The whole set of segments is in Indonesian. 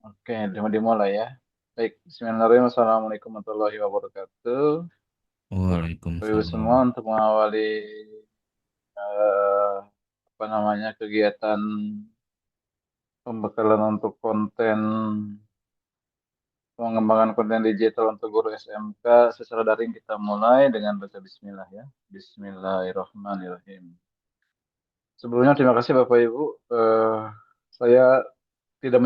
Oke, dimulai ya. Baik, Bismillahirrahmanirrahim. Assalamualaikum warahmatullahi wabarakatuh. Bapak Ibu semua Waalaikumsalam. untuk mengawali eh, apa namanya kegiatan pembekalan untuk konten pengembangan konten digital untuk guru SMK secara daring kita mulai dengan baca Bismillah ya. Bismillahirrahmanirrahim. Sebelumnya terima kasih Bapak Ibu. Saya tidak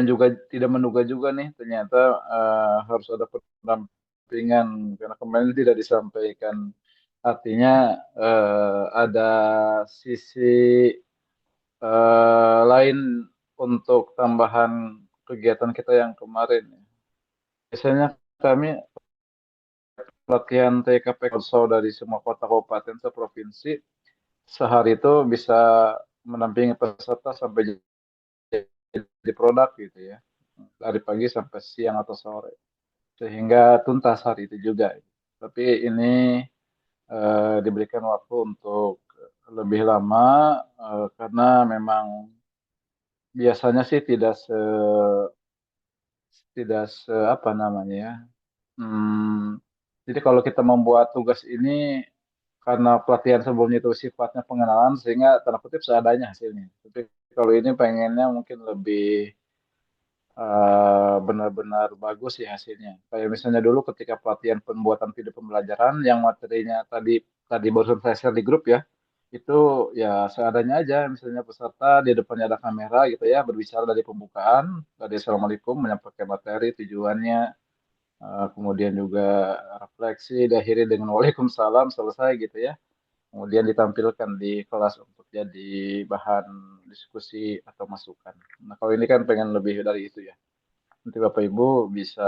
menduga juga nih ternyata harus ada pendampingan karena kemarin tidak disampaikan. Artinya ada sisi lain untuk tambahan kegiatan kita yang kemarin. Biasanya kami latihan TKP Kalsel dari semua kota kabupaten seprovinsi sehari itu bisa mendampingi peserta sampai jadi produk gitu ya, dari pagi sampai siang atau sore sehingga tuntas hari itu juga. Tapi ini diberikan waktu untuk lebih lama karena memang biasanya sih tidak se apa namanya ya. Hmm, jadi kalau kita membuat tugas ini karena pelatihan sebelumnya itu sifatnya pengenalan sehingga tanda kutip seadanya hasilnya. Tapi kalau ini pengennya mungkin lebih benar-benar bagus sih hasilnya. Kayak misalnya dulu ketika pelatihan pembuatan video pembelajaran yang materinya tadi tadi baru saya share di grup ya, itu ya seadanya aja. Misalnya peserta di depannya ada kamera gitu ya, berbicara dari pembukaan, dari Assalamualaikum, menyampaikan materi, tujuannya, kemudian juga refleksi, diakhiri dengan Waalaikumsalam, selesai gitu ya. Kemudian ditampilkan di kelas untuk jadi bahan diskusi atau masukan. Nah kalau ini kan pengen lebih dari itu ya. Nanti Bapak Ibu bisa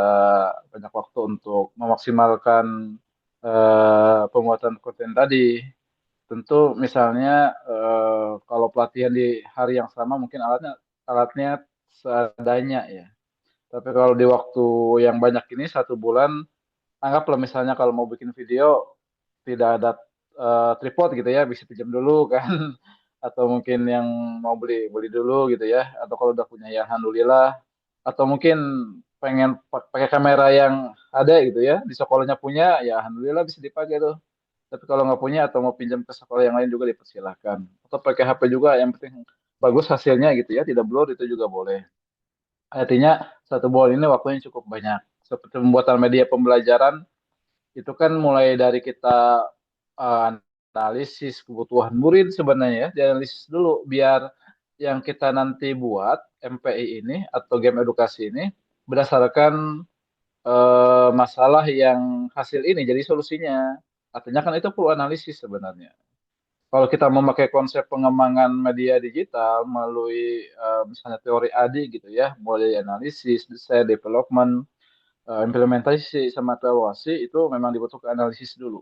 banyak waktu untuk memaksimalkan pembuatan konten tadi. Tentu misalnya kalau pelatihan di hari yang sama mungkin alatnya alatnya seadanya ya. Tapi kalau di waktu yang banyak ini 1 bulan, anggaplah misalnya kalau mau bikin video tidak ada tripod gitu ya, bisa pinjam dulu kan. Atau mungkin yang mau beli beli dulu gitu ya. Atau kalau udah punya ya alhamdulillah, atau mungkin pengen pakai kamera yang ada gitu ya di sekolahnya punya ya alhamdulillah bisa dipakai tuh, tapi kalau nggak punya atau mau pinjam ke sekolah yang lain juga dipersilahkan, atau pakai HP juga yang penting bagus hasilnya gitu ya, tidak blur itu juga boleh. Artinya 1 bulan ini waktunya cukup banyak. Seperti pembuatan media pembelajaran itu kan mulai dari kita eh, analisis kebutuhan murid sebenarnya ya, dianalisis dulu biar yang kita nanti buat MPI ini atau game edukasi ini berdasarkan masalah yang hasil ini jadi solusinya. Artinya kan itu perlu analisis sebenarnya. Kalau kita memakai konsep pengembangan media digital melalui misalnya teori ADI gitu ya, mulai analisis, desain, development, implementasi sama evaluasi itu memang dibutuhkan analisis dulu.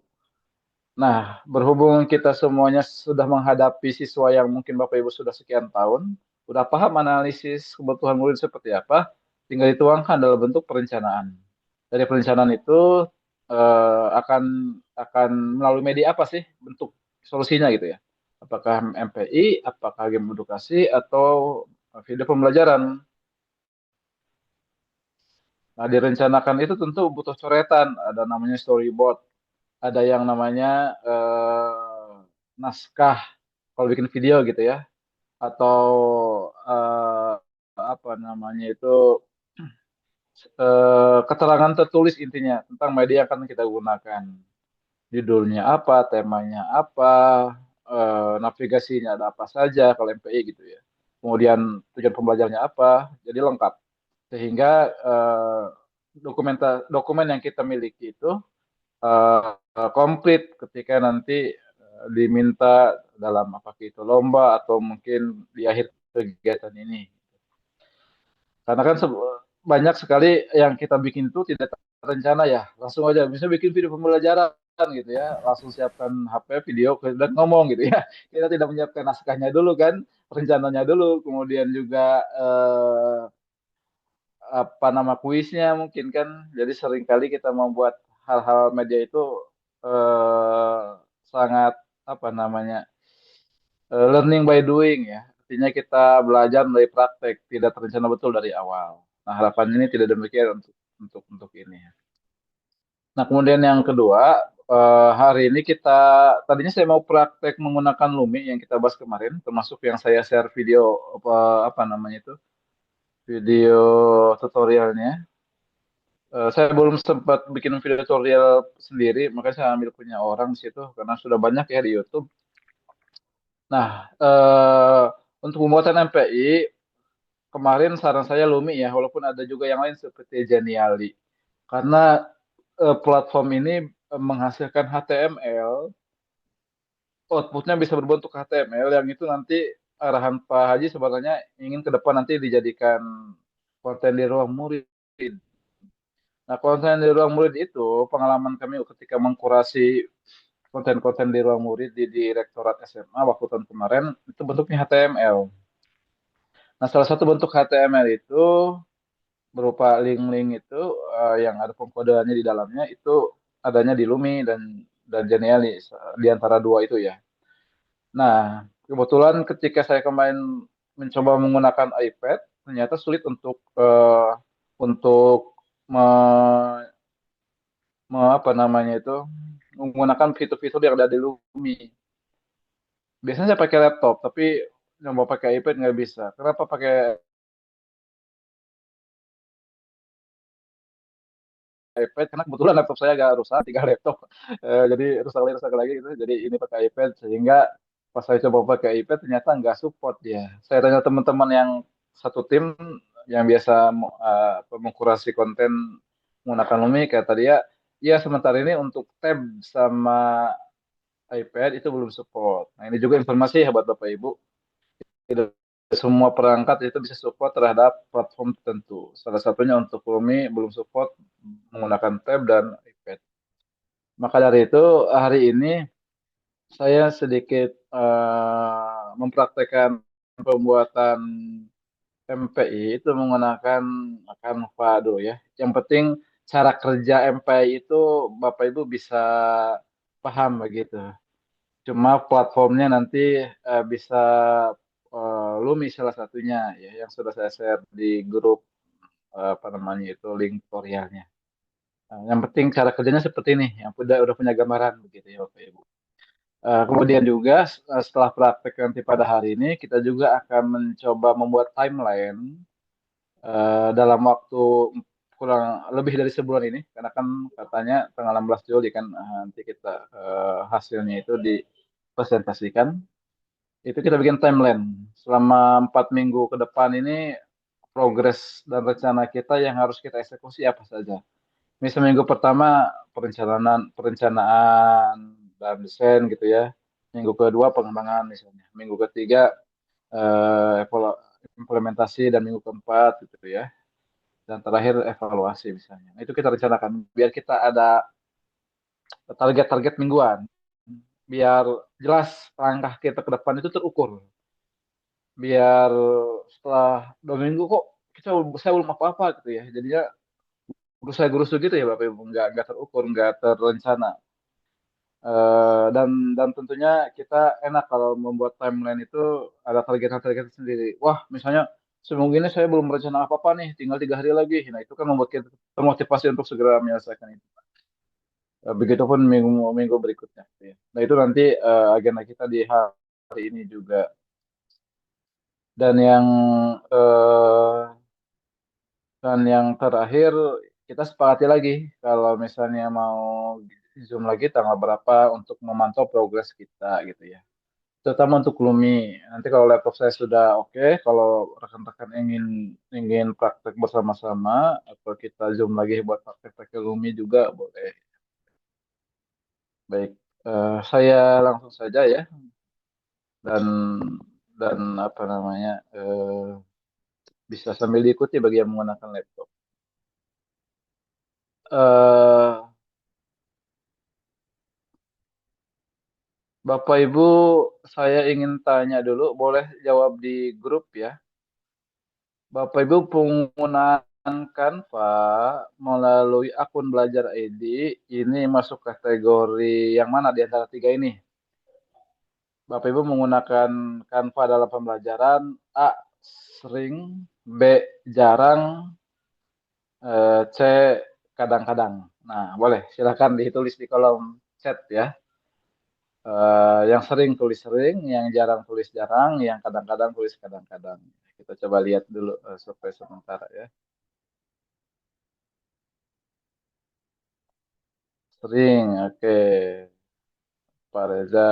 Nah, berhubung kita semuanya sudah menghadapi siswa yang mungkin Bapak Ibu sudah sekian tahun, udah paham analisis kebutuhan murid seperti apa, tinggal dituangkan dalam bentuk perencanaan. Dari perencanaan itu akan melalui media apa sih bentuk solusinya gitu ya? Apakah MPI, apakah game edukasi, atau video pembelajaran? Nah, direncanakan itu tentu butuh coretan, ada namanya storyboard, ada yang namanya naskah kalau bikin video gitu ya, atau eh, apa namanya itu keterangan tertulis intinya tentang media yang akan kita gunakan. Judulnya apa, temanya apa, navigasinya ada apa saja kalau MPI gitu ya. Kemudian tujuan pembelajarannya apa, jadi lengkap. Sehingga dokumen yang kita miliki itu komplit ketika nanti diminta dalam apakah itu lomba atau mungkin di akhir kegiatan ini. Karena kan banyak sekali yang kita bikin itu tidak terencana ya. Langsung aja, bisa bikin video pembelajaran gitu ya. Langsung siapkan HP, video, dan ngomong gitu ya. Kita tidak menyiapkan naskahnya dulu kan, rencananya dulu. Kemudian juga apa nama kuisnya mungkin kan. Jadi seringkali kita membuat hal-hal media itu eh, sangat apa namanya learning by doing ya. Artinya kita belajar dari praktek, tidak terencana betul dari awal. Nah, harapan ini tidak demikian untuk ini. Nah, kemudian yang kedua, hari ini tadinya saya mau praktek menggunakan Lumi yang kita bahas kemarin, termasuk yang saya share video apa namanya itu, video tutorialnya. Saya belum sempat bikin video tutorial sendiri, makanya saya ambil punya orang di situ karena sudah banyak ya di YouTube. Nah, untuk pembuatan MPI kemarin saran saya Lumi ya, walaupun ada juga yang lain seperti Geniali. Karena platform ini menghasilkan HTML, outputnya bisa berbentuk HTML yang itu nanti arahan Pak Haji sebenarnya ingin ke depan nanti dijadikan konten di ruang murid. Nah, konten di ruang murid itu pengalaman kami ketika mengkurasi konten-konten di ruang murid di Direktorat SMA waktu tahun kemarin itu bentuknya HTML. Nah, salah satu bentuk HTML itu berupa link-link itu yang ada pengkodeannya di dalamnya itu adanya di Lumi dan Geniali di antara dua itu ya. Nah, kebetulan ketika saya kemarin mencoba menggunakan iPad, ternyata sulit untuk me- apa namanya itu menggunakan fitur-fitur yang ada di Lumi. Biasanya saya pakai laptop, tapi nyoba pakai iPad nggak bisa. Kenapa pakai iPad? Karena kebetulan laptop saya agak rusak, tiga laptop. Jadi rusak lagi gitu. Jadi ini pakai iPad sehingga pas saya coba pakai iPad ternyata nggak support dia. Saya tanya teman-teman yang satu tim yang biasa mengkurasi konten menggunakan Lumi kata dia, ya sementara ini untuk tab sama iPad itu belum support. Nah ini juga informasi ya buat Bapak Ibu. Tidak semua perangkat itu bisa support terhadap platform tertentu. Salah satunya untuk Lumi belum support menggunakan tab dan iPad. Maka dari itu hari ini saya sedikit mempraktekkan pembuatan MPI itu menggunakan Canva dulu ya. Yang penting cara kerja MPI itu Bapak Ibu bisa paham begitu. Cuma platformnya nanti bisa Lumi salah satunya ya yang sudah saya share di grup apa namanya itu link tutorialnya. Nah, yang penting cara kerjanya seperti ini, yang udah punya gambaran begitu ya Bapak Ibu. Kemudian juga setelah praktek nanti pada hari ini kita juga akan mencoba membuat timeline dalam waktu kurang lebih dari sebulan ini karena kan katanya tanggal 16 Juli kan nanti kita hasilnya itu dipresentasikan. Itu kita bikin timeline selama 4 minggu ke depan ini progres dan rencana kita yang harus kita eksekusi apa saja. Ini seminggu pertama perencanaan dan desain gitu ya. Minggu kedua pengembangan misalnya. Minggu ketiga implementasi dan minggu keempat gitu ya. Dan terakhir evaluasi misalnya. Nah, itu kita rencanakan biar kita ada target-target mingguan. Biar jelas langkah kita ke depan itu terukur. Biar setelah 2 minggu kok saya belum apa-apa gitu ya. Jadinya berusaha gerusu gitu ya Bapak Ibu. Nggak terukur, nggak terencana. Dan tentunya kita enak kalau membuat timeline itu ada target-target sendiri. Wah, misalnya seminggu ini saya belum berencana apa-apa nih, tinggal 3 hari lagi. Nah, itu kan membuat kita termotivasi untuk segera menyelesaikan itu. Begitupun minggu-minggu berikutnya. Ya. Nah, itu nanti agenda kita di hari ini juga. Dan eh, yang terakhir kita sepakati lagi kalau misalnya mau Zoom lagi tanggal berapa untuk memantau progres kita gitu ya. Terutama untuk Lumi. Nanti kalau laptop saya sudah oke, kalau rekan-rekan ingin ingin praktek bersama-sama atau kita Zoom lagi buat praktek-praktek Lumi juga boleh. Baik, saya langsung saja ya dan apa namanya bisa sambil diikuti bagi yang menggunakan laptop. Eh, Bapak Ibu, saya ingin tanya dulu, boleh jawab di grup ya. Bapak Ibu penggunaan Canva melalui akun Belajar ID ini masuk kategori yang mana di antara tiga ini? Bapak Ibu menggunakan Canva dalam pembelajaran A. Sering, B. Jarang, C kadang-kadang. Nah, boleh silakan ditulis di kolom chat ya. Yang sering tulis sering, yang jarang tulis jarang, yang kadang-kadang tulis kadang-kadang. Kita coba lihat dulu survei sementara ya. Sering, oke. Pak Reza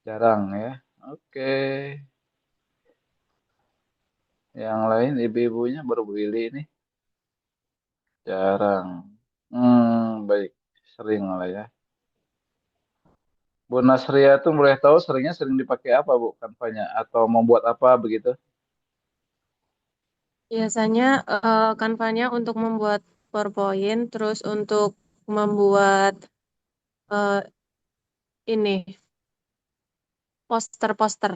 jarang ya. Oke. Yang lain ibu-ibunya baru Bu Ili ini jarang. Baik. Sering lah ya. Bu Nasria tuh boleh tahu seringnya sering dipakai apa Bu kampanye atau membuat apa begitu? Biasanya kanvanya untuk membuat PowerPoint, terus untuk membuat eh, ini poster-poster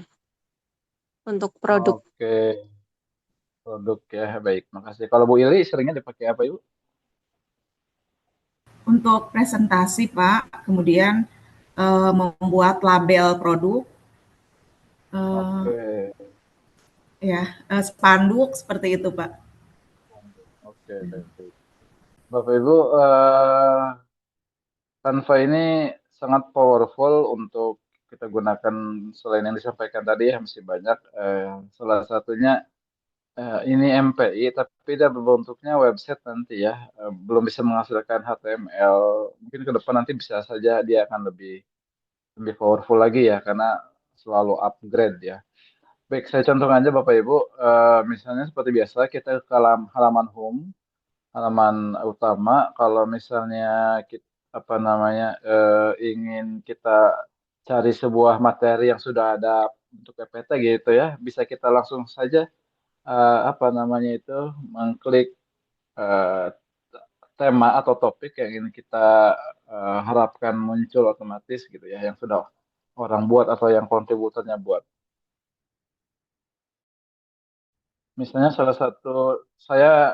untuk produk. Oke, produk ya, baik. Makasih. Kalau Bu Ili seringnya dipakai apa Ibu? Untuk presentasi, Pak, kemudian membuat label produk, Oke, eh, ya, spanduk seperti itu, Pak. oke, baik, baik. Bapak Ibu, Canva ini sangat powerful untuk kita gunakan selain yang disampaikan tadi ya masih banyak. Salah satunya ini MPI tapi dia berbentuknya website nanti ya. Belum bisa menghasilkan HTML. Mungkin ke depan nanti bisa saja dia akan lebih lebih powerful lagi ya karena selalu upgrade ya. Baik, saya contohkan aja Bapak Ibu. Misalnya seperti biasa kita ke halaman home, halaman utama. Kalau misalnya kita apa namanya ingin kita cari sebuah materi yang sudah ada untuk PPT gitu ya, bisa kita langsung saja apa namanya itu mengklik eh, tema atau topik yang ingin kita harapkan muncul otomatis gitu ya, yang sudah orang buat atau yang kontributornya buat. Misalnya salah satu saya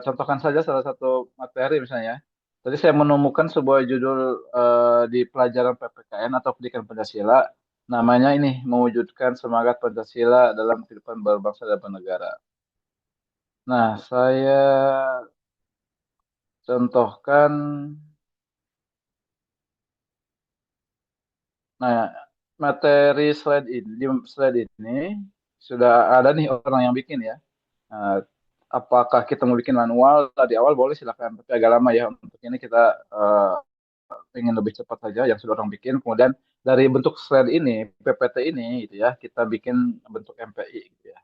contohkan saja salah satu materi misalnya. Tadi saya menemukan sebuah judul di pelajaran PPKN atau Pendidikan Pancasila. Namanya ini mewujudkan semangat Pancasila dalam kehidupan berbangsa dan bernegara. Nah, saya contohkan, nah materi slide ini, di slide ini sudah ada nih orang yang bikin ya. Nah, apakah kita mau bikin manual di awal boleh silakan, tapi agak lama ya untuk ini kita eh, ingin lebih cepat saja yang sudah orang bikin. Kemudian dari bentuk slide ini, PPT ini gitu ya, kita bikin bentuk MPI gitu ya.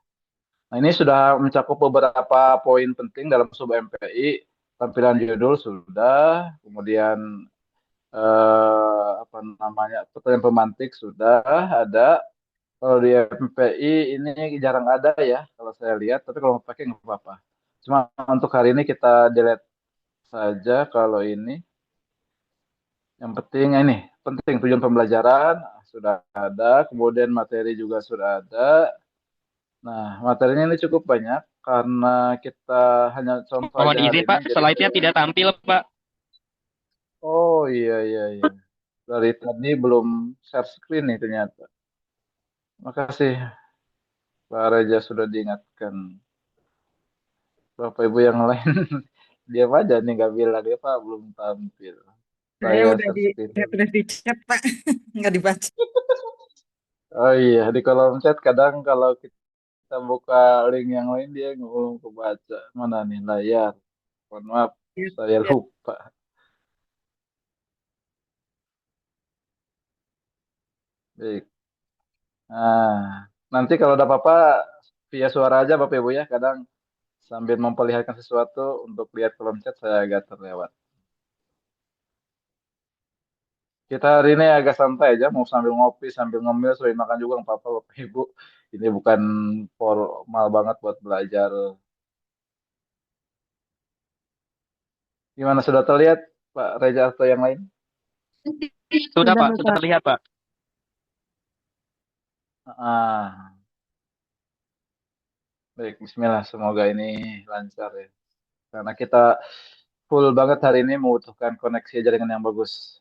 Nah, ini sudah mencakup beberapa poin penting dalam sebuah MPI. Tampilan judul sudah, kemudian apa namanya pertanyaan pemantik sudah ada. Kalau di MPI ini jarang ada ya, kalau saya lihat. Tapi kalau mau pakai nggak apa-apa. Cuma untuk hari ini kita delete saja kalau ini. Yang penting ini, penting tujuan pembelajaran sudah ada, kemudian materi juga sudah ada. Nah, materinya ini cukup banyak karena kita hanya contoh Mohon aja hari izin ini. Pak, Jadi slide-nya saya, tidak tampil Pak. oh iya iya iya. Dari tadi belum share screen nih ternyata. Makasih Pak Reja sudah diingatkan. Bapak Ibu yang lain diam aja nih nggak bilang dia Pak belum tampil. Saya Saya udah share di screen dulu. udah di chat, Pak. Nggak dibaca. Oh iya di kolom chat kadang kalau kita buka link yang lain dia belum kebaca. Mana nih layar? Mohon maaf Ya, saya ya. lupa. Baik. Nah, nanti kalau ada apa-apa via suara aja Bapak Ibu ya. Kadang sambil memperlihatkan sesuatu untuk lihat kolom chat saya agak terlewat. Kita hari ini agak santai aja, mau sambil ngopi, sambil ngemil, sambil makan juga nggak apa-apa Bapak Ibu. Ini bukan formal banget buat belajar. Gimana sudah terlihat Pak Reza atau yang lain? Sudah Sudah, Pak, sudah Bapak. terlihat Pak. Ah, baik, Bismillah. Semoga ini lancar ya. Karena kita full banget hari ini membutuhkan koneksi jaringan yang bagus.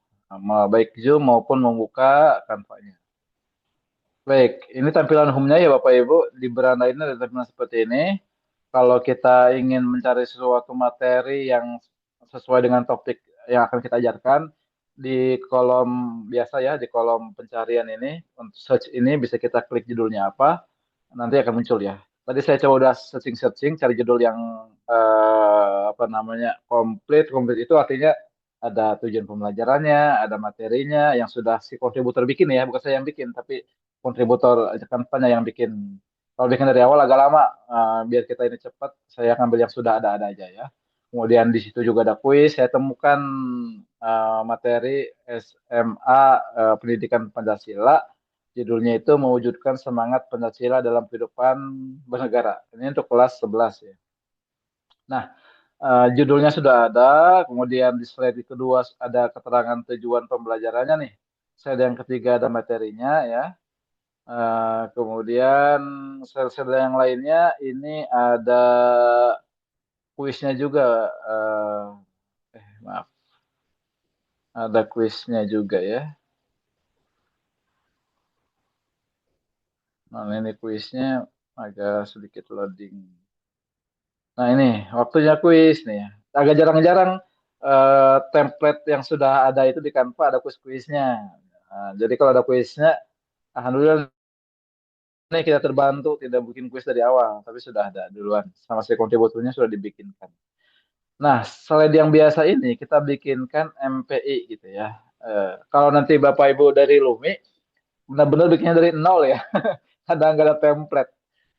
Baik Zoom maupun membuka kanvanya. Baik, ini tampilan umumnya ya Bapak Ibu. Di beranda ini ada tampilan seperti ini. kalau kita ingin mencari sesuatu materi yang sesuai dengan topik yang akan kita ajarkan, di kolom biasa ya, di kolom pencarian ini, untuk search ini bisa kita klik judulnya apa, nanti akan muncul ya. Tadi saya coba udah searching-searching, cari judul yang apa namanya komplit. Komplit itu artinya ada tujuan pembelajarannya, ada materinya yang sudah si kontributor bikin ya, bukan saya yang bikin, tapi kontributor kampanye yang bikin. Kalau bikin dari awal agak lama, biar kita ini cepat, saya ngambil yang sudah ada aja ya. Kemudian di situ juga ada kuis, saya temukan materi SMA Pendidikan Pancasila, judulnya itu mewujudkan semangat Pancasila dalam kehidupan bernegara. Ini untuk kelas 11 ya. Nah, judulnya sudah ada, kemudian di slide kedua ada keterangan tujuan pembelajarannya nih. Slide yang ketiga ada materinya ya. Kemudian slide yang lainnya ini ada kuisnya juga. Maaf, ada kuisnya juga ya. Nah, ini kuisnya agak sedikit loading. Nah, ini waktunya kuis nih ya. Agak jarang-jarang template yang sudah ada itu di Canva ada kuis-kuisnya. Nah, jadi kalau ada kuisnya, alhamdulillah nih kita terbantu tidak bikin kuis dari awal, tapi sudah ada duluan. Sama si kontributornya sudah dibikinkan. Nah, selain yang biasa ini, kita bikinkan MPI gitu ya. Kalau nanti Bapak Ibu dari Lumi, benar-benar bikinnya dari nol ya. Kadang nggak ada template.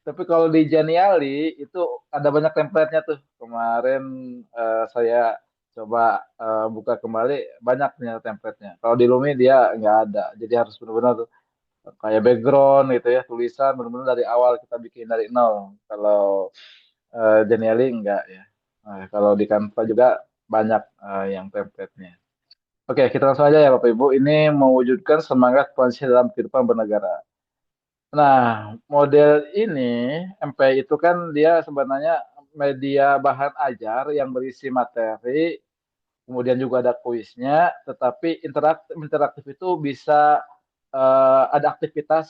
Tapi kalau di Geniali itu ada banyak template-nya tuh. Kemarin saya coba buka kembali, banyak ternyata template-nya. Kalau di Lumi dia nggak ada. Jadi harus benar-benar tuh kayak background gitu ya, tulisan benar-benar dari awal kita bikin dari nol. Kalau Geniali enggak ya. Nah, kalau di Canva juga banyak yang template-nya. Oke, kita langsung aja ya Bapak Ibu. Ini mewujudkan semangat Pancasila dalam kehidupan bernegara. Nah, model ini MP itu kan dia sebenarnya media bahan ajar yang berisi materi, kemudian juga ada kuisnya, tetapi interaktif itu bisa ada aktivitas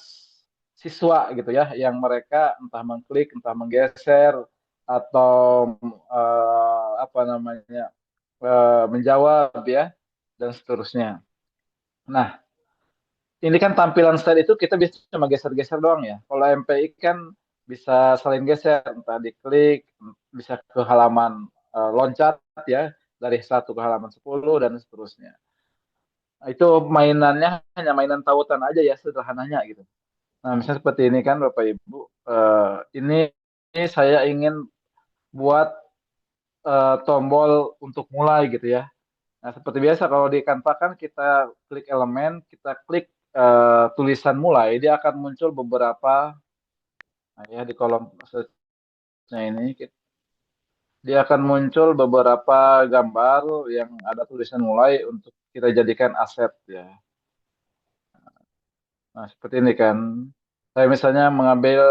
siswa gitu ya, yang mereka entah mengklik, entah menggeser, atau apa namanya menjawab ya, dan seterusnya. Nah, ini kan tampilan slide itu kita bisa cuma geser-geser doang ya. Kalau MPI kan bisa saling geser, entah diklik, bisa ke halaman loncat ya, dari 1 ke halaman 10 dan seterusnya. Nah, itu mainannya hanya mainan tautan aja ya, sederhananya gitu. Nah, misalnya seperti ini kan Bapak Ibu, ini saya ingin buat tombol untuk mulai gitu ya. Nah, seperti biasa kalau di Canva kan kita klik elemen, kita klik tulisan mulai, dia akan muncul beberapa, nah ya di kolom search-nya ini, dia akan muncul beberapa gambar yang ada tulisan mulai untuk kita jadikan aset ya. Nah, seperti ini kan. Saya misalnya mengambil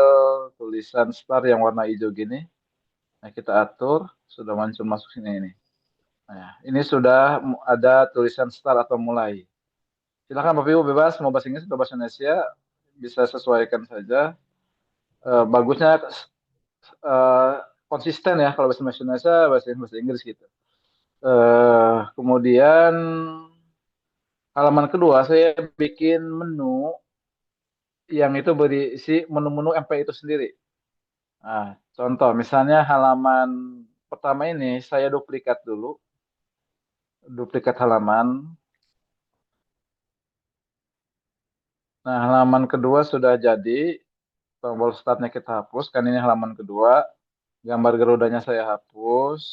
tulisan start yang warna hijau gini. Nah, kita atur, sudah muncul masuk sini ini. Nah, ini sudah ada tulisan start atau mulai. Silakan Bapak Ibu bebas mau bahasa Inggris atau bahasa Indonesia bisa sesuaikan saja. Bagusnya eh, konsisten ya kalau bahasa Indonesia bahasa Inggris gitu. Kemudian halaman kedua saya bikin menu yang itu berisi menu-menu MP itu sendiri. Nah, contoh misalnya halaman pertama ini saya duplikat dulu, duplikat halaman. Nah, halaman kedua sudah jadi, tombol startnya kita hapus, kan ini halaman kedua. Gambar Garudanya saya hapus.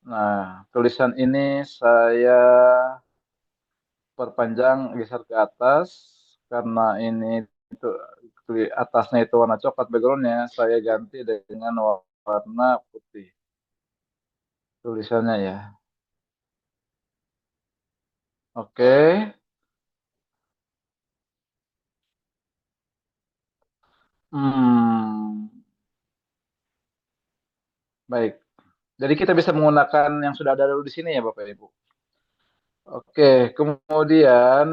Nah, tulisan ini saya perpanjang geser ke atas karena ini itu atasnya itu warna coklat backgroundnya, saya ganti dengan warna putih tulisannya ya. Oke. Hmm, baik. Jadi kita bisa menggunakan yang sudah ada dulu di sini ya Bapak Ibu. Oke, kemudian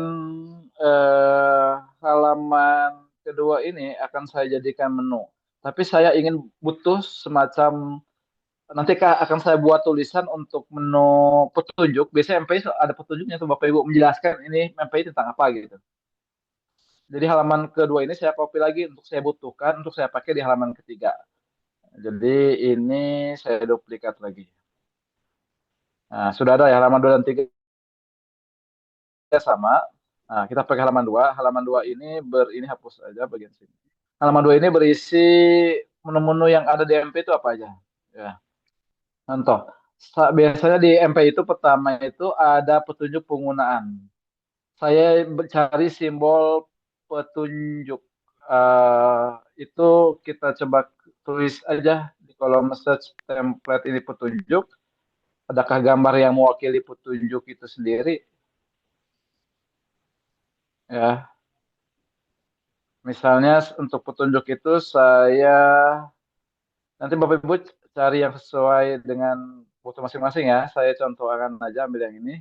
halaman kedua ini akan saya jadikan menu. Tapi saya butuh semacam nanti akan saya buat tulisan untuk menu petunjuk. Biasanya MPI ada petunjuknya tuh Bapak Ibu menjelaskan ini MPI tentang apa gitu. Jadi halaman kedua ini saya copy lagi untuk saya butuhkan untuk saya pakai di halaman ketiga. Jadi ini saya duplikat lagi. Nah, sudah ada ya halaman 2 dan 3 sama. Nah, kita pakai halaman 2. Halaman 2 ini ini hapus aja bagian sini. Halaman 2 ini berisi menu-menu yang ada di MP itu apa aja. Ya. Contoh, biasanya di MP itu pertama itu ada petunjuk penggunaan. Saya cari simbol petunjuk. Itu kita coba tulis aja di kolom search template ini petunjuk. Adakah gambar yang mewakili petunjuk itu sendiri? Ya, misalnya untuk petunjuk itu nanti Bapak Ibu cari yang sesuai dengan butuh masing-masing ya. Saya contohkan aja ambil yang ini.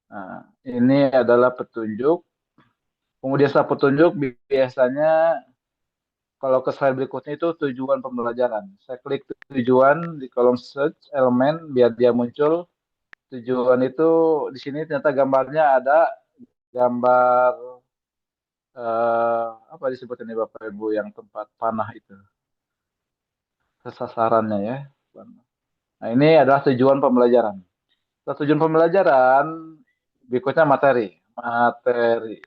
Nah, ini adalah petunjuk. Kemudian setelah petunjuk biasanya kalau ke slide berikutnya itu tujuan pembelajaran. Saya klik tujuan di kolom search elemen biar dia muncul. Tujuan itu di sini ternyata gambarnya ada gambar apa disebut ini Bapak Ibu yang tempat panah itu. Sasarannya ya. Nah, ini adalah tujuan pembelajaran. Setelah tujuan pembelajaran, berikutnya materi. Materi.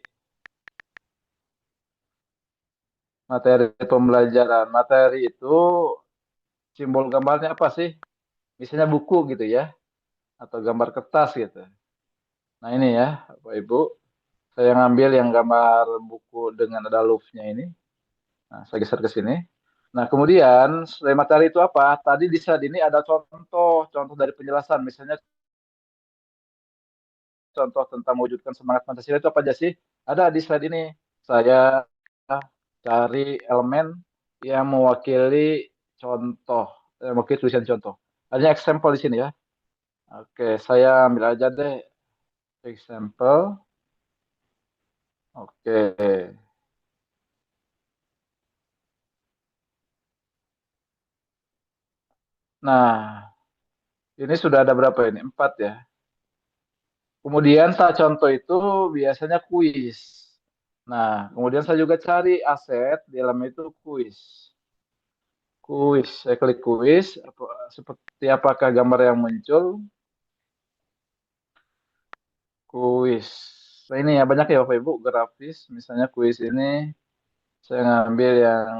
Materi pembelajaran. Materi itu simbol gambarnya apa sih? Misalnya buku gitu ya. Atau gambar kertas gitu. Nah ini ya, Bapak Ibu. Saya ngambil yang gambar buku dengan ada love-nya ini. Nah, saya geser ke sini. Nah, kemudian selain materi itu apa? Tadi di slide ini ada contoh dari penjelasan. Misalnya contoh tentang mewujudkan semangat Pancasila itu apa aja sih? Ada di slide ini. Saya cari elemen yang mewakili contoh, mewakili tulisan contoh. Ada example di sini ya. Oke, saya ambil aja deh example. Oke. Nah, ini sudah ada berapa ini? 4 ya. Kemudian saya contoh itu biasanya kuis. Nah, kemudian saya juga cari aset di dalam itu kuis. Kuis, saya klik kuis, seperti apakah gambar yang muncul? Kuis. Nah, ini ya banyak ya Bapak Ibu grafis. Misalnya kuis ini saya ngambil yang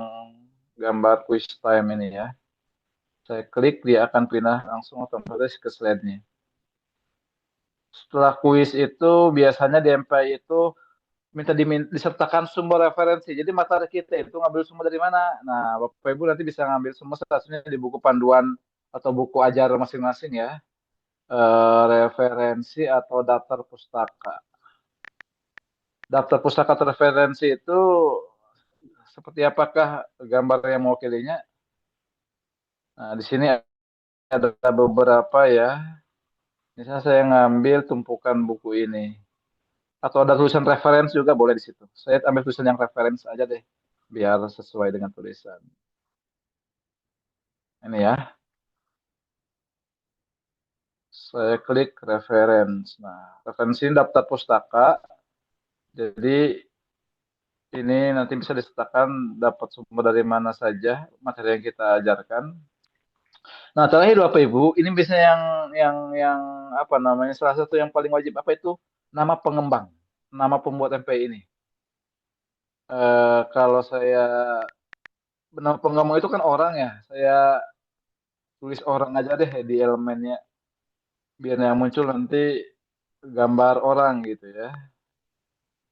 gambar quiz time ini ya. Saya klik dia akan pindah langsung otomatis ke slide-nya. Setelah kuis itu biasanya di MPI itu disertakan sumber referensi. Jadi materi kita itu ngambil sumber dari mana? Nah, Bapak Ibu nanti bisa ngambil sumber satunya di buku panduan atau buku ajar masing-masing ya. Referensi atau daftar pustaka. Daftar pustaka atau referensi itu seperti apakah gambar yang mewakilinya? Nah, di sini ada beberapa ya. Misalnya saya ngambil tumpukan buku ini. Atau ada tulisan referensi juga boleh di situ. Saya ambil tulisan yang referensi aja deh. Biar sesuai dengan tulisan. Ini ya. Saya klik referensi. Nah, referensi ini daftar pustaka. Jadi ini nanti bisa disertakan dapat sumber dari mana saja materi yang kita ajarkan. Nah, terakhir Bapak Ibu, ini biasanya yang apa namanya salah satu yang paling wajib apa itu nama pengembang, nama pembuat MPI ini. Kalau saya nama pengembang itu kan orang ya, saya tulis orang aja deh di elemennya, biar yang muncul nanti gambar orang gitu ya.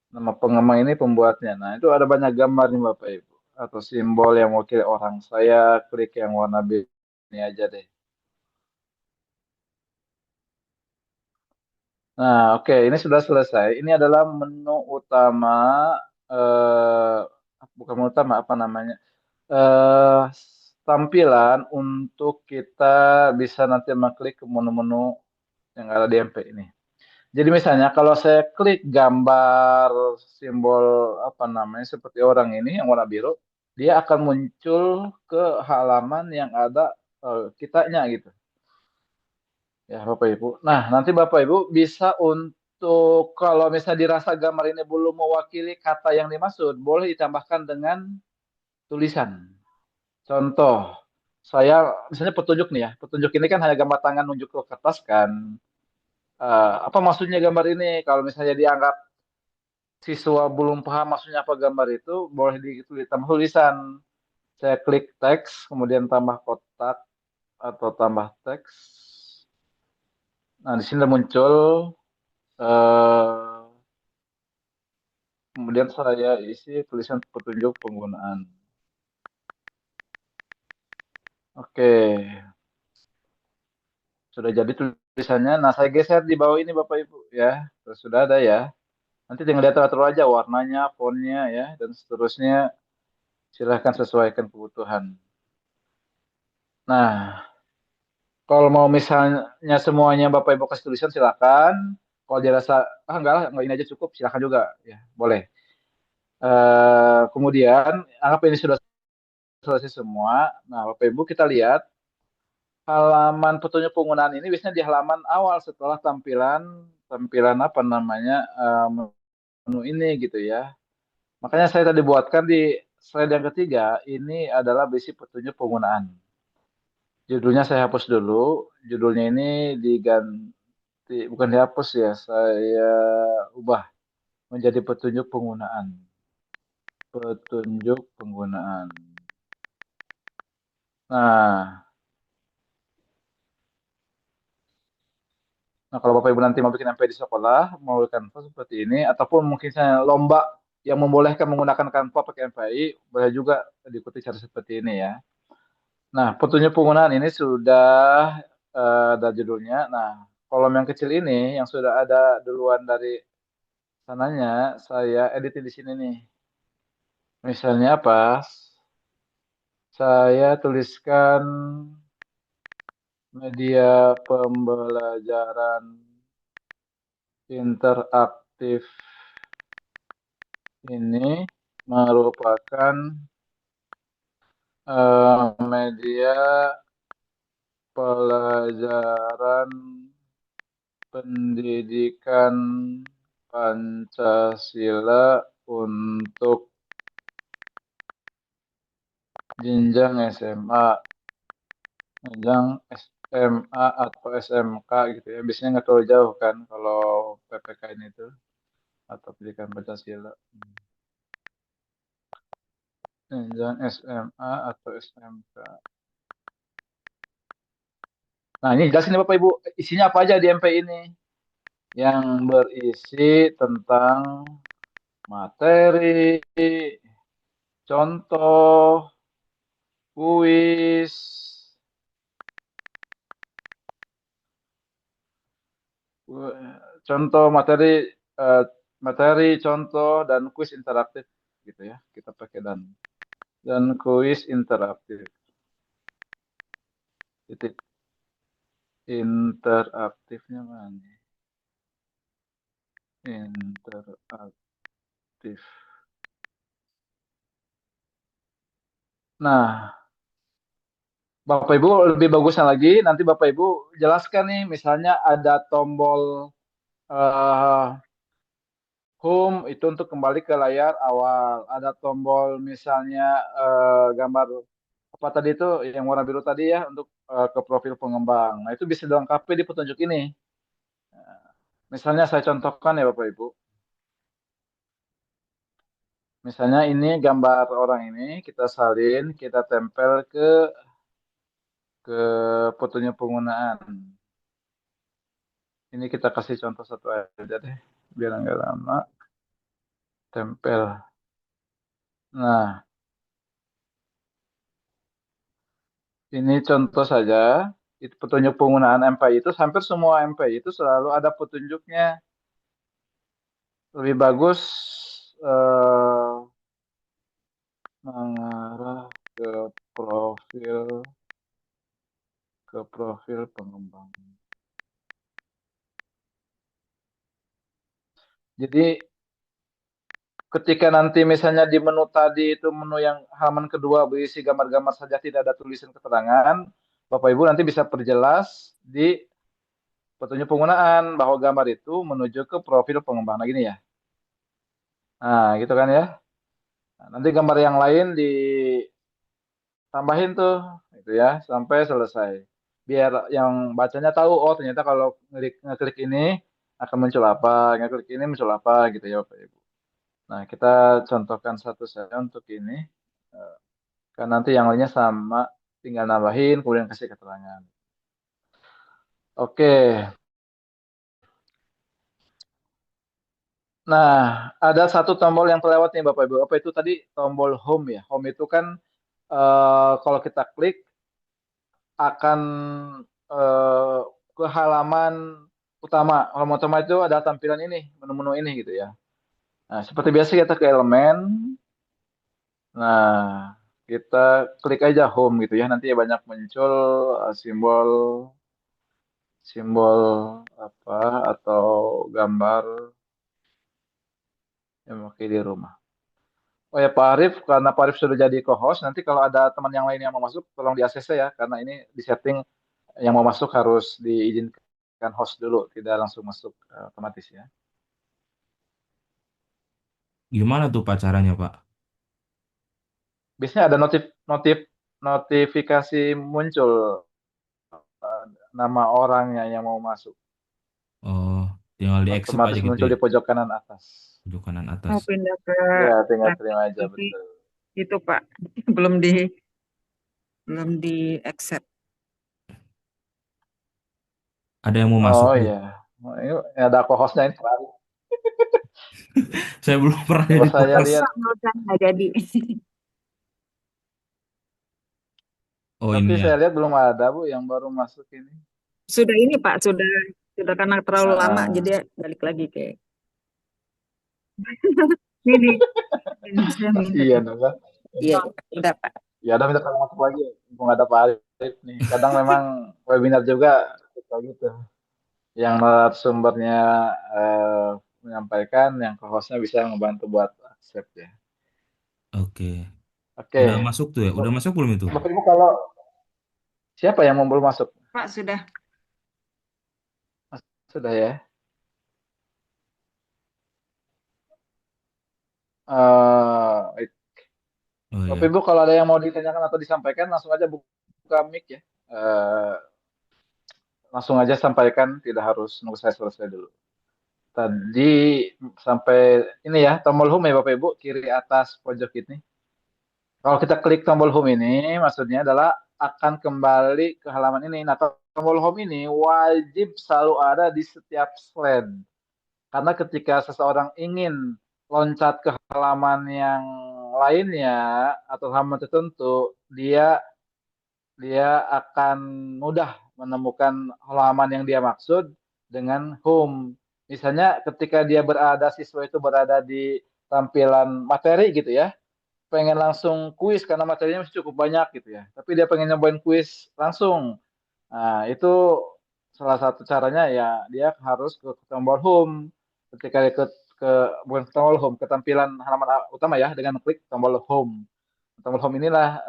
Nama pengembang ini pembuatnya. Nah, itu ada banyak gambar nih Bapak Ibu atau simbol yang mewakili orang. Saya klik yang warna biru ini aja deh. Nah, oke, ini sudah selesai. Ini adalah menu utama, eh, bukan menu utama, apa namanya? eh Tampilan untuk kita bisa nanti mengklik ke menu-menu yang ada di MP ini. Jadi misalnya kalau saya klik gambar simbol apa namanya seperti orang ini yang warna biru, dia akan muncul ke halaman yang ada kitanya gitu. Ya, Bapak Ibu. Nah, nanti Bapak Ibu bisa untuk kalau misalnya dirasa gambar ini belum mewakili kata yang dimaksud, boleh ditambahkan dengan tulisan. Contoh, saya misalnya petunjuk nih ya. Petunjuk ini kan hanya gambar tangan nunjuk ke kertas kan. Apa maksudnya gambar ini? Kalau misalnya dianggap siswa belum paham maksudnya apa gambar itu, boleh ditambah tulisan. Saya klik teks, kemudian tambah kotak atau tambah teks. Nah, di sini muncul eh, kemudian saya isi tulisan petunjuk penggunaan. Oke, sudah jadi tulisannya. Nah, saya geser di bawah ini Bapak Ibu ya. Sudah ada ya. Nanti tinggal diatur-atur aja warnanya, fontnya ya, dan seterusnya. Silahkan sesuaikan kebutuhan. Nah, kalau mau misalnya semuanya Bapak Ibu kasih tulisan silakan. Kalau dirasa enggak lah, enggak ini aja cukup, silakan juga ya, boleh. Kemudian anggap ini sudah selesai semua. Nah, Bapak Ibu kita lihat halaman petunjuk penggunaan ini biasanya di halaman awal setelah tampilan tampilan apa namanya menu ini gitu ya. Makanya saya tadi buatkan di slide yang ketiga ini adalah basic petunjuk penggunaan. Judulnya saya hapus dulu. Judulnya ini diganti, bukan dihapus ya, saya ubah menjadi petunjuk penggunaan. Petunjuk penggunaan. Nah, nah, kalau Bapak Ibu nanti mau bikin MP di sekolah, mau Canva seperti ini, ataupun mungkin saya lomba yang membolehkan menggunakan Canva pakai MPI, boleh juga diikuti cara seperti ini ya. Nah, petunjuk penggunaan ini sudah ada judulnya. Nah, kolom yang kecil ini yang sudah ada duluan dari sananya, saya editin di sini nih. Misalnya apa? Saya tuliskan media pembelajaran interaktif ini merupakan media pelajaran pendidikan Pancasila untuk jenjang SMA, jenjang SMA atau SMK gitu ya. Biasanya nggak terlalu jauh kan kalau PPKN itu atau pendidikan Pancasila. Jenjang SMA atau SMK. Nah, ini jelasin ya Bapak Ibu, isinya apa aja di MP ini? Yang berisi tentang materi, contoh, kuis, contoh materi, eh, materi, contoh, dan kuis interaktif gitu ya. Kita pakai dan kuis interaktif. Titik interaktifnya mana? Interaktif. Nah, Bapak Ibu lebih bagusnya lagi, nanti Bapak Ibu jelaskan nih, misalnya ada tombol eh, home itu untuk kembali ke layar awal. Ada tombol misalnya gambar apa tadi itu yang warna biru tadi ya untuk ke profil pengembang. Nah itu bisa dilengkapi di petunjuk ini. Misalnya saya contohkan ya Bapak Ibu. Misalnya ini gambar orang ini kita salin, kita tempel ke petunjuk penggunaan. Ini kita kasih contoh satu aja deh, biar nggak lama. Tempel. Nah, ini contoh saja. Itu petunjuk penggunaan MPI itu hampir semua MPI itu selalu ada petunjuknya. Lebih bagus eh, mengarah profil ke profil pengembang. Jadi ketika nanti misalnya di menu tadi itu menu yang halaman kedua berisi gambar-gambar saja tidak ada tulisan keterangan, Bapak Ibu nanti bisa perjelas di petunjuk penggunaan bahwa gambar itu menuju ke profil pengembang. Nah, gini ya. Nah, gitu kan ya. Nah, nanti gambar yang lain ditambahin tuh, gitu ya, sampai selesai. Biar yang bacanya tahu, oh ternyata kalau ngeklik ini akan muncul apa, ngeklik ini muncul apa, gitu ya Bapak Ibu. Nah, kita contohkan satu saja untuk ini. Eh, Kan nanti yang lainnya sama, tinggal nambahin, kemudian kasih keterangan. Oke. Nah, ada satu tombol yang terlewat nih Bapak Ibu. Apa itu tadi? Tombol home ya. Home itu kan kalau kita klik akan eh, ke halaman utama. Halaman utama itu ada tampilan ini, menu-menu ini gitu ya. Nah, seperti biasa kita ke elemen. Nah, kita klik aja home gitu ya. Nanti banyak muncul simbol simbol apa atau gambar yang memakai di rumah. Oh ya Pak Arif, karena Pak Arif sudah jadi co-host, nanti kalau ada teman yang lain yang mau masuk, tolong di ACC ya, karena ini di setting yang mau masuk harus diizinkan host dulu, tidak langsung masuk otomatis ya. Gimana tuh Pak caranya, Pak? Biasanya ada notifikasi muncul nama orangnya yang mau masuk, Oh, tinggal di accept aja otomatis gitu muncul ya, di pojok kanan atas. ujung kanan atas. Mau pindah ke Ya, tinggal terima laptop aja, tapi betul. itu Pak belum di accept. Ada yang mau masuk, Oh Bu? iya, oh, ini ada co-hostnya ini Pak Arif. Saya belum pernah Kalau jadi saya co-host. lihat, Nggak usah, nggak jadi. Oh, tapi ini ya. saya lihat belum ada Bu yang baru masuk ini. Sudah ini Pak, sudah karena terlalu lama jadi Ah, balik lagi kayak. Ini ini saya minta. kasihan apa? Iya, udah Pak. Ya udah minta tolong masuk lagi, mumpung ada Pak Arif nih. Kadang memang webinar juga suka gitu. Yang narasumbernya eh, menyampaikan, yang co-hostnya bisa membantu buat accept ya. Oke. Udah Oke, masuk tuh ya? Udah masuk belum itu? Bapak Ibu kalau siapa yang mau belum masuk? Pak sudah. Sudah ya. Eh, Oh Bapak ya. Ibu kalau ada yang mau ditanyakan atau disampaikan langsung aja buka mic ya. Langsung aja sampaikan, tidak harus nunggu saya selesai dulu. Tadi sampai ini ya, tombol home ya Bapak Ibu, kiri atas pojok ini. Kalau kita klik tombol home ini, maksudnya adalah akan kembali ke halaman ini. Nah, tombol home ini wajib selalu ada di setiap slide. Karena ketika seseorang ingin loncat ke halaman yang lainnya atau halaman tertentu, dia dia akan mudah menemukan halaman yang dia maksud dengan home. Misalnya ketika siswa itu berada di tampilan materi gitu ya, pengen langsung kuis karena materinya masih cukup banyak gitu ya. Tapi dia pengen nyobain kuis langsung. Nah, itu salah satu caranya ya dia harus ke tombol home. Ketika dia ke bukan ke tombol home, ke tampilan halaman utama ya dengan klik tombol home. Tombol home inilah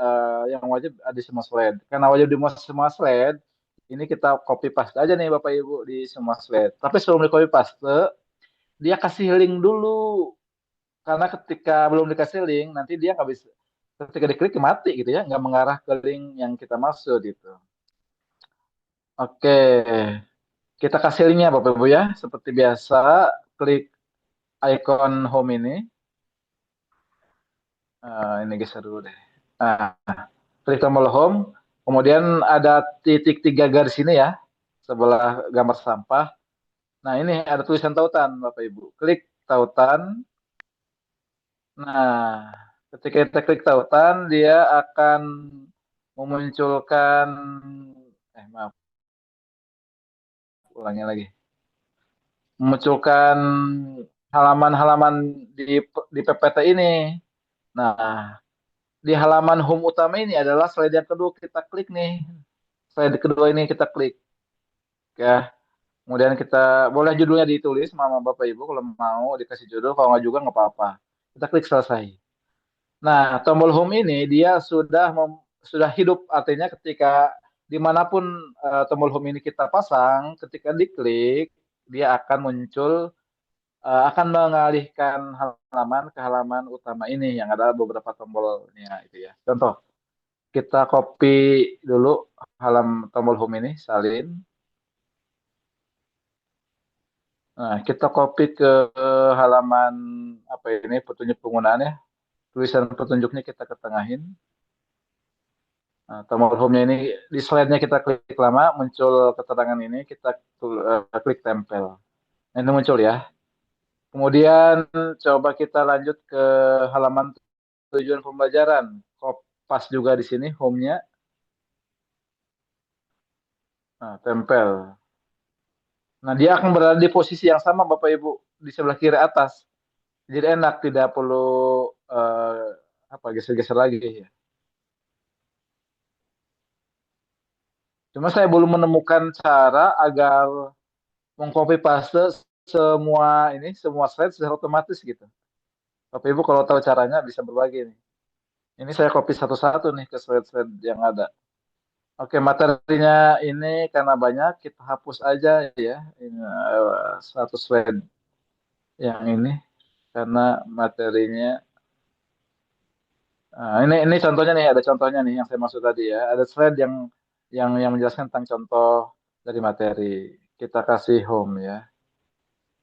yang wajib ada di semua slide. Karena wajib di semua slide, ini kita copy paste aja nih Bapak Ibu di semua slide. Tapi sebelum di copy paste, dia kasih link dulu. Karena ketika belum dikasih link, nanti dia nggak bisa, ketika diklik mati gitu ya, nggak mengarah ke link yang kita maksud gitu. Oke, kita kasih linknya Bapak Ibu ya. Seperti biasa, klik icon home ini. Ini geser dulu deh. Nah, klik tombol home, kemudian ada titik 3 garis ini ya, sebelah gambar sampah. Nah, ini ada tulisan tautan, Bapak Ibu. Klik tautan. Nah, ketika kita klik tautan, dia akan memunculkan, maaf, ulangnya lagi. Memunculkan halaman-halaman di PPT ini. Nah, di halaman home utama ini adalah slide yang kedua kita klik nih. Slide kedua ini kita klik ya. Kemudian kita boleh judulnya ditulis sama Bapak Ibu kalau mau dikasih judul, kalau nggak juga nggak apa-apa. Kita klik selesai. Nah, tombol home ini dia sudah hidup, artinya ketika dimanapun tombol home ini kita pasang, ketika diklik dia akan muncul, akan mengalihkan halaman ke halaman utama ini yang ada beberapa tombolnya itu ya. Contoh, kita copy dulu tombol home ini, salin. Nah, kita copy ke halaman apa ini petunjuk penggunaannya. Tulisan petunjuknya kita ketengahin. Nah, tombol home-nya ini di slide-nya kita klik lama, muncul keterangan ini, kita klik tempel. Nah, ini muncul ya. Kemudian coba kita lanjut ke halaman tujuan pembelajaran. Pas juga di sini home-nya. Nah, tempel. Nah, dia akan berada di posisi yang sama Bapak Ibu di sebelah kiri atas. Jadi enak, tidak perlu geser-geser lagi ya. Cuma saya belum menemukan cara agar mengcopy paste semua slide secara otomatis gitu. Bapak Ibu kalau tahu caranya bisa berbagi nih. Ini saya copy satu-satu nih ke slide-slide yang ada. Oke, materinya ini karena banyak kita hapus aja ya. Ini satu slide yang ini karena materinya. Ini contohnya nih, ada contohnya nih yang saya maksud tadi ya. Ada slide yang menjelaskan tentang contoh dari materi. Kita kasih home ya.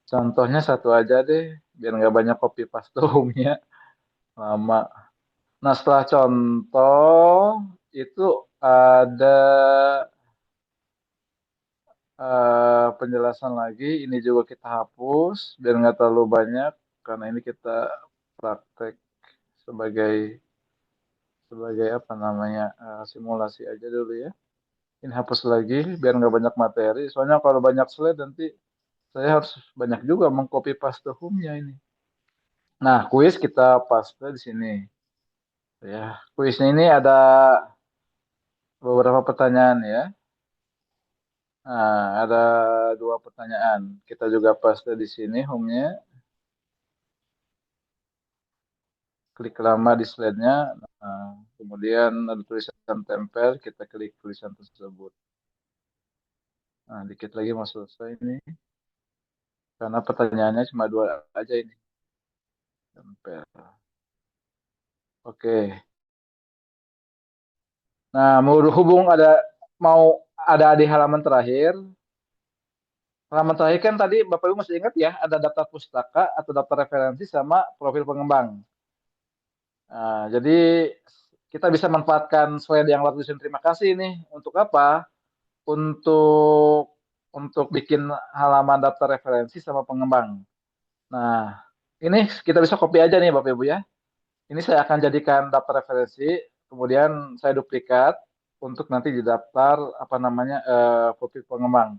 Contohnya satu aja deh, biar nggak banyak copy paste home-nya lama. Nah, setelah contoh itu ada penjelasan lagi. Ini juga kita hapus biar nggak terlalu banyak karena ini kita praktek sebagai sebagai apa namanya simulasi aja dulu ya. Ini hapus lagi biar nggak banyak materi. Soalnya kalau banyak slide nanti saya harus banyak juga mengcopy paste home-nya ini. Nah, kuis kita paste di sini. Ya, kuisnya ini ada beberapa pertanyaan ya. Nah, ada dua pertanyaan. Kita juga paste di sini home-nya. Klik lama di slide-nya. Nah, kemudian ada tulisan tempel, kita klik tulisan tersebut. Nah, dikit lagi mau selesai ini. Karena pertanyaannya cuma dua aja ini. Tempel. Oke. Nah, berhubung mau ada di halaman terakhir. Halaman terakhir kan tadi Bapak Ibu masih ingat ya, ada daftar pustaka atau daftar referensi sama profil pengembang. Nah, jadi kita bisa manfaatkan slide yang lalu tulisan terima kasih ini untuk apa? Untuk bikin halaman daftar referensi sama pengembang. Nah, ini kita bisa copy aja nih Bapak Ibu ya. Ini saya akan jadikan daftar referensi, kemudian saya duplikat untuk nanti di daftar apa namanya profil pengembang.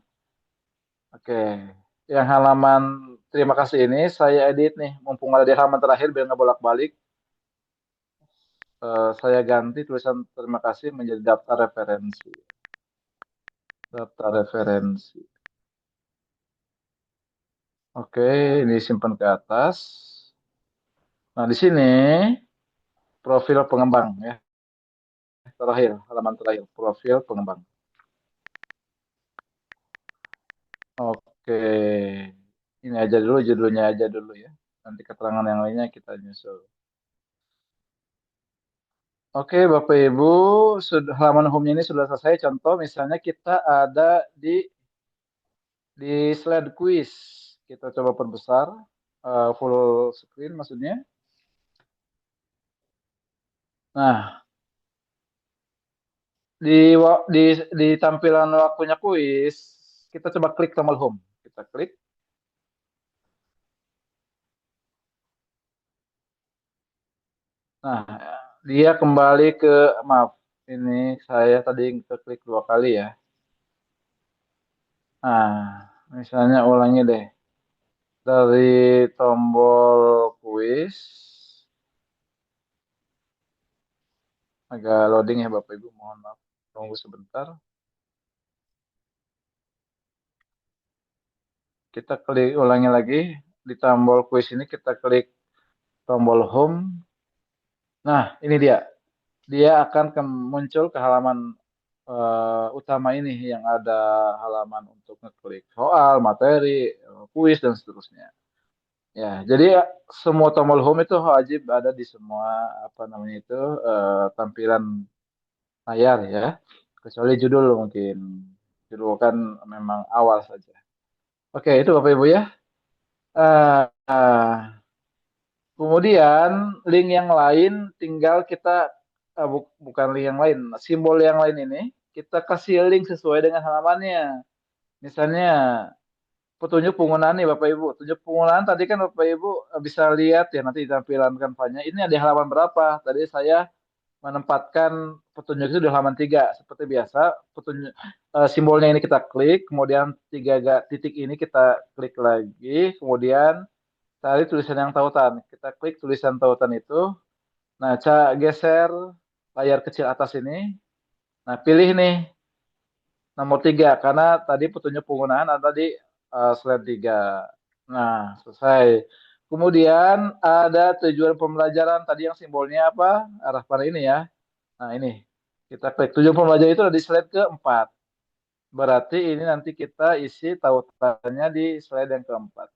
Oke, yang halaman terima kasih ini saya edit nih, mumpung ada di halaman terakhir biar nggak bolak-balik. Saya ganti tulisan terima kasih menjadi daftar referensi. Daftar referensi. Oke, ini simpan ke atas. Nah, di sini profil pengembang ya. Terakhir, halaman terakhir, profil pengembang. Oke, ini aja dulu, judulnya aja dulu ya. Nanti keterangan yang lainnya kita nyusul. Oke, Bapak Ibu, halaman home ini sudah selesai. Contoh, misalnya kita ada di slide quiz. Kita coba perbesar, full screen maksudnya. Nah, di tampilan waktunya kuis, kita coba klik tombol home. Kita klik. Nah, dia kembali maaf, ini saya tadi klik dua kali ya. Nah, misalnya ulangi deh. Dari tombol kuis, agak loading ya Bapak Ibu, mohon maaf. Tunggu sebentar. Kita klik ulangi lagi di tombol kuis ini kita klik tombol home. Nah, ini dia. Dia akan muncul ke halaman utama ini yang ada halaman untuk ngeklik soal, materi, kuis dan seterusnya. Ya, jadi semua tombol home itu wajib ada di semua apa namanya itu tampilan layar ya. Kecuali judul mungkin. Judul kan memang awal saja. Oke, itu Bapak Ibu ya. Eh, eh, Kemudian link yang lain tinggal kita bukan link yang lain, simbol yang lain ini kita kasih link sesuai dengan halamannya. Misalnya petunjuk penggunaan nih Bapak Ibu. Petunjuk penggunaan tadi kan Bapak Ibu bisa lihat ya nanti di tampilan kanvanya. Ini ada halaman berapa? Tadi saya menempatkan petunjuk itu di halaman 3. Seperti biasa, petunjuk simbolnya ini kita klik, kemudian titik ini kita klik lagi, kemudian cari tulisan yang tautan. Kita klik tulisan tautan itu. Nah, geser layar kecil atas ini. Nah, pilih nih nomor 3 karena tadi petunjuk penggunaan ada di slide 3. Nah, selesai. Kemudian ada tujuan pembelajaran tadi yang simbolnya apa? Arah pada ini ya. Nah, ini. Kita klik tujuan pembelajaran itu ada di slide keempat. Berarti ini nanti kita isi tautannya di slide yang keempat.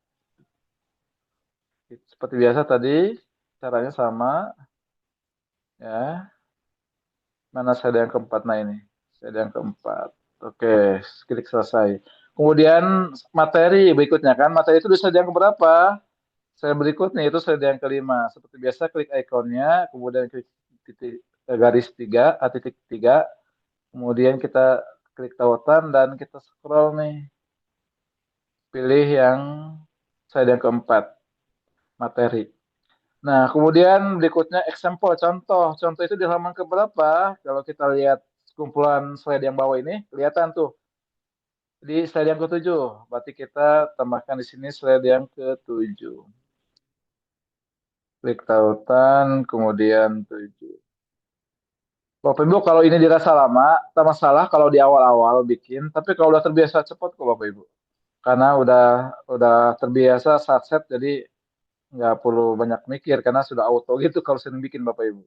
Seperti biasa tadi, caranya sama. Ya, mana slide yang keempat? Nah ini, slide yang keempat. Oke, klik selesai. Kemudian materi berikutnya kan, materi itu di slide yang keberapa? Slide berikutnya itu slide yang kelima. Seperti biasa klik ikonnya, kemudian klik titik garis 3, titik 3. Kemudian kita klik tautan dan kita scroll nih. Pilih yang slide yang keempat, materi. Nah, kemudian berikutnya example, contoh. Contoh itu di halaman keberapa? Kalau kita lihat kumpulan slide yang bawah ini, kelihatan tuh. Di slide yang ke-7. Berarti kita tambahkan di sini slide yang ke-7. Klik tautan, kemudian 7. Bapak Ibu, kalau ini dirasa lama, tak masalah kalau di awal-awal bikin. Tapi kalau udah terbiasa cepat kok Bapak Ibu. Karena udah terbiasa saat set, jadi nggak perlu banyak mikir karena sudah auto gitu kalau sering bikin Bapak Ibu.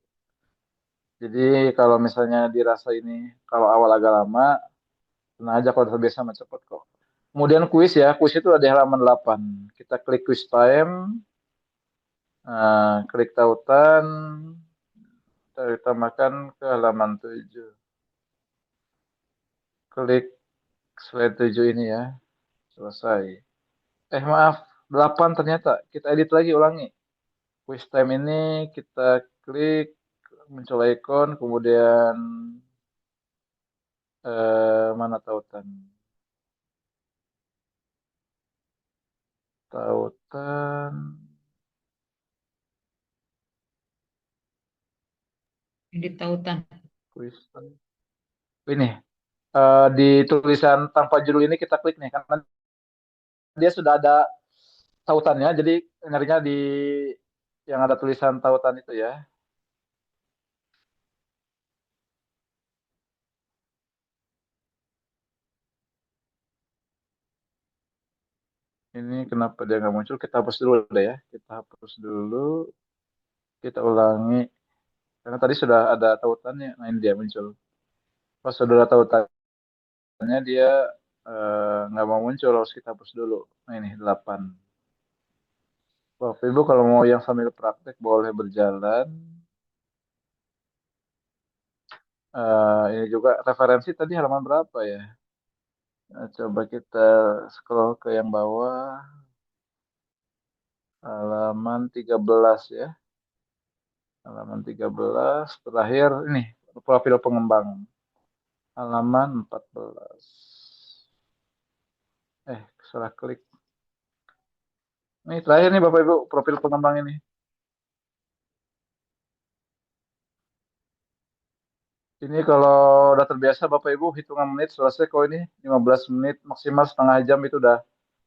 Jadi kalau misalnya dirasa ini kalau awal agak lama, tenang aja kalau terbiasa mah cepet kok. Kemudian kuis ya, kuis itu ada di halaman 8. Kita klik quiz time, klik tautan, kita tambahkan ke halaman 7. Klik slide 7 ini ya, selesai. Maaf, 8 ternyata. Kita edit lagi, ulangi. Quiz time ini kita klik, muncul icon, kemudian mana tautan? Tautan. Edit tautan. Quiz time. Ini di tulisan tanpa judul ini kita klik nih karena dia sudah ada tautannya. Jadi nyarinya di yang ada tulisan tautan itu ya. Ini kenapa dia nggak muncul? Kita hapus dulu deh ya. Kita hapus dulu. Kita ulangi. Karena tadi sudah ada tautannya. Nah ini dia muncul. Pas sudah ada tautannya dia nggak mau muncul. Harus kita hapus dulu. Nah ini 8. Bapak Ibu kalau mau yang sambil praktek boleh berjalan. Ini juga referensi tadi halaman berapa ya? Nah, coba kita scroll ke yang bawah. Halaman 13 ya. Halaman 13. Terakhir ini profil pengembang. Halaman 14. Salah klik. Ini terakhir nih Bapak Ibu profil pengembang ini. Ini kalau udah terbiasa Bapak Ibu hitungan menit selesai kok ini 15 menit maksimal setengah jam itu udah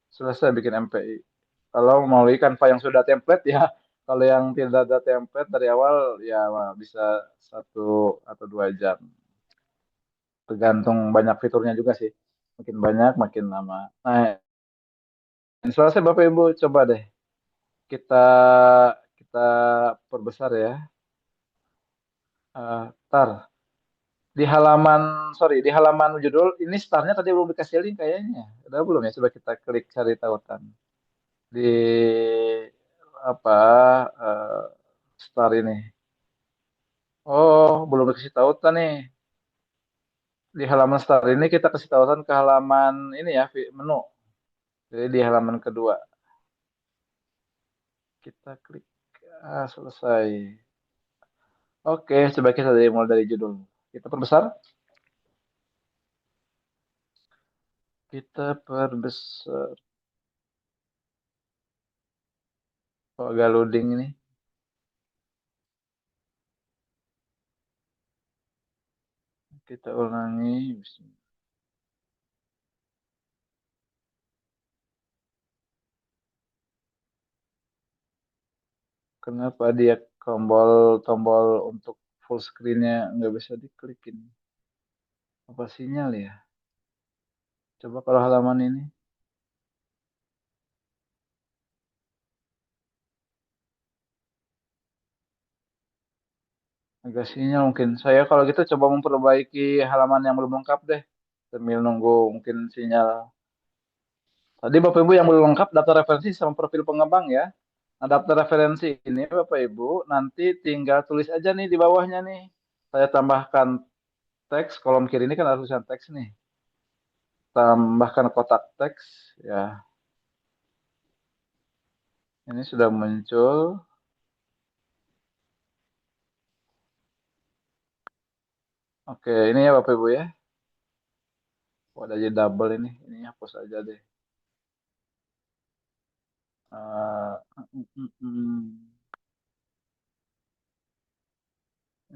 selesai bikin MPI. Kalau mau Canva yang sudah template ya, kalau yang tidak ada template dari awal ya bisa 1 atau 2 jam. Tergantung banyak fiturnya juga sih. Makin banyak makin lama. Nah, Selesai Bapak Ibu, coba deh kita kita perbesar ya. Tar di halaman sorry di halaman judul ini startnya tadi belum dikasih link kayaknya. Udah belum ya? Coba kita klik cari tautan di apa start ini. Oh, belum dikasih tautan nih. Di halaman start ini kita kasih tautan ke halaman ini ya, menu. Jadi di halaman kedua. Kita klik selesai. Oke, coba kita mulai dari judul. Kita perbesar. Kita perbesar. Oh, agak loading ini. Kita ulangi. Kenapa dia tombol untuk full screen-nya nggak bisa diklikin? Apa sinyal ya? Coba kalau halaman ini. Agak sinyal mungkin. Saya kalau gitu coba memperbaiki halaman yang belum lengkap deh. Sambil nunggu mungkin sinyal. Tadi Bapak Ibu yang belum lengkap data referensi sama profil pengembang ya. Nah, daftar referensi ini Bapak Ibu nanti tinggal tulis aja nih di bawahnya nih. Saya tambahkan teks, kolom kiri ini kan ada tulisan teks nih. Tambahkan kotak teks ya. Ini sudah muncul. Oke, ini ya Bapak Ibu ya. Oh, ada jadi double ini. Ini hapus aja deh. Eh, mm, mm, mm.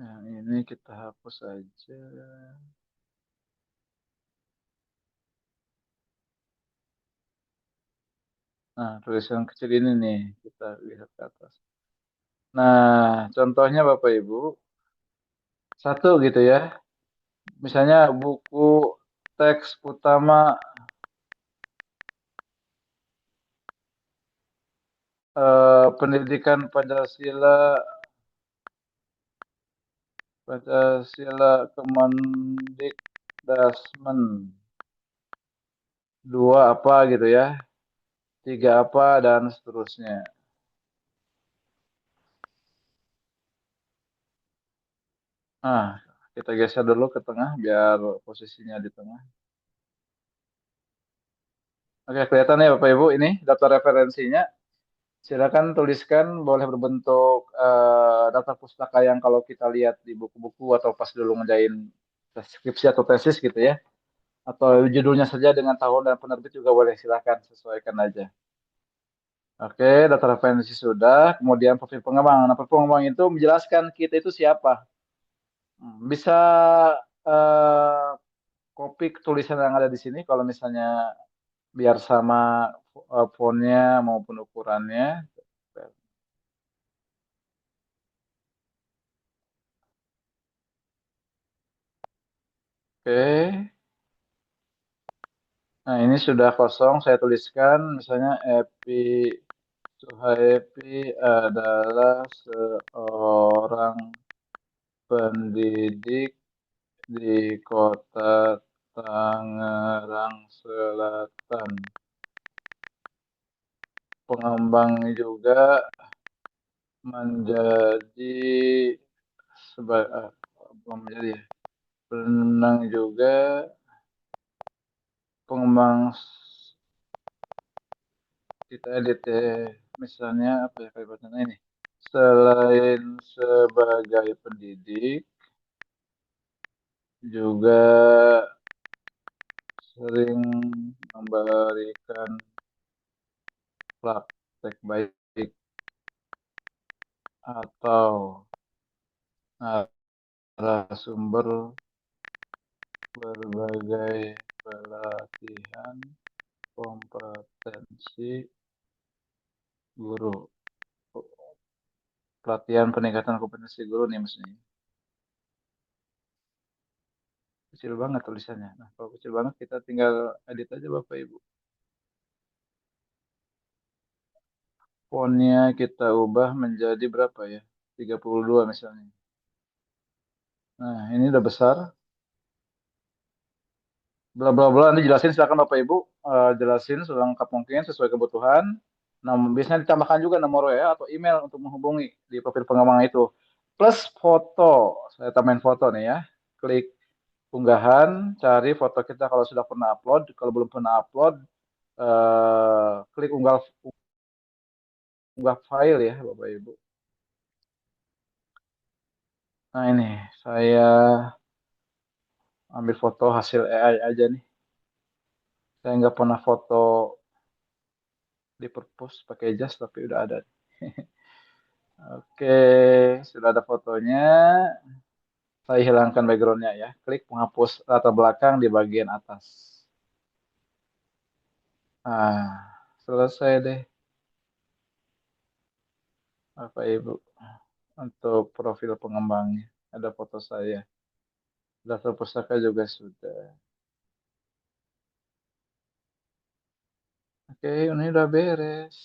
Yang ini kita hapus aja. Nah, tulisan kecil ini nih kita lihat ke atas. Nah, contohnya Bapak Ibu, satu gitu ya. Misalnya buku teks utama pendidikan Pancasila Kemendikdasmen dua apa gitu ya, tiga apa dan seterusnya. Nah, kita geser dulu ke tengah biar posisinya di tengah. Oke, kelihatan ya Bapak Ibu ini daftar referensinya. Silakan tuliskan, boleh berbentuk daftar pustaka yang kalau kita lihat di buku-buku atau pas dulu ngerjain skripsi atau tesis gitu ya. Atau judulnya saja dengan tahun dan penerbit juga boleh, silakan sesuaikan aja. Oke, data referensi sudah, kemudian profil pengembang. Nah, profil pengembang itu menjelaskan kita itu siapa. Bisa eh, copy tulisan yang ada di sini kalau misalnya biar sama fontnya maupun ukurannya. Oke. Nah, ini sudah kosong. Saya tuliskan misalnya Epi Suhaepi adalah seorang pendidik di kota Tangerang Selatan. Pengembang juga menjadi sebagai menjadi penenang juga pengembang kita edit misalnya apa ya kalimatnya ini, selain sebagai pendidik juga sering memberikan praktek baik atau narasumber berbagai pelatihan kompetensi guru, pelatihan peningkatan kompetensi guru nih maksudnya. Kecil banget tulisannya. Nah, kalau kecil banget kita tinggal edit aja Bapak Ibu. fontnya kita ubah menjadi berapa ya? 32 misalnya. Nah, ini udah besar. Bla bla bla, nanti jelasin silakan Bapak Ibu, jelasin selengkap mungkin sesuai kebutuhan. Nah, biasanya ditambahkan juga nomor WA atau email untuk menghubungi di profil pengembang itu. Plus foto, saya tambahin foto nih ya. Klik unggahan, cari foto kita kalau sudah pernah upload, kalau belum pernah upload, klik unggah file ya Bapak Ibu. Nah ini saya ambil foto hasil AI aja nih. Saya nggak pernah foto di perpus pakai jas tapi udah ada. Oke, sudah ada fotonya. Saya hilangkan backgroundnya ya. Klik menghapus latar belakang di bagian atas. Nah, selesai deh Bapak Ibu. Untuk profil pengembangnya ada foto saya. Daftar pustaka juga sudah. Oke, ini udah beres.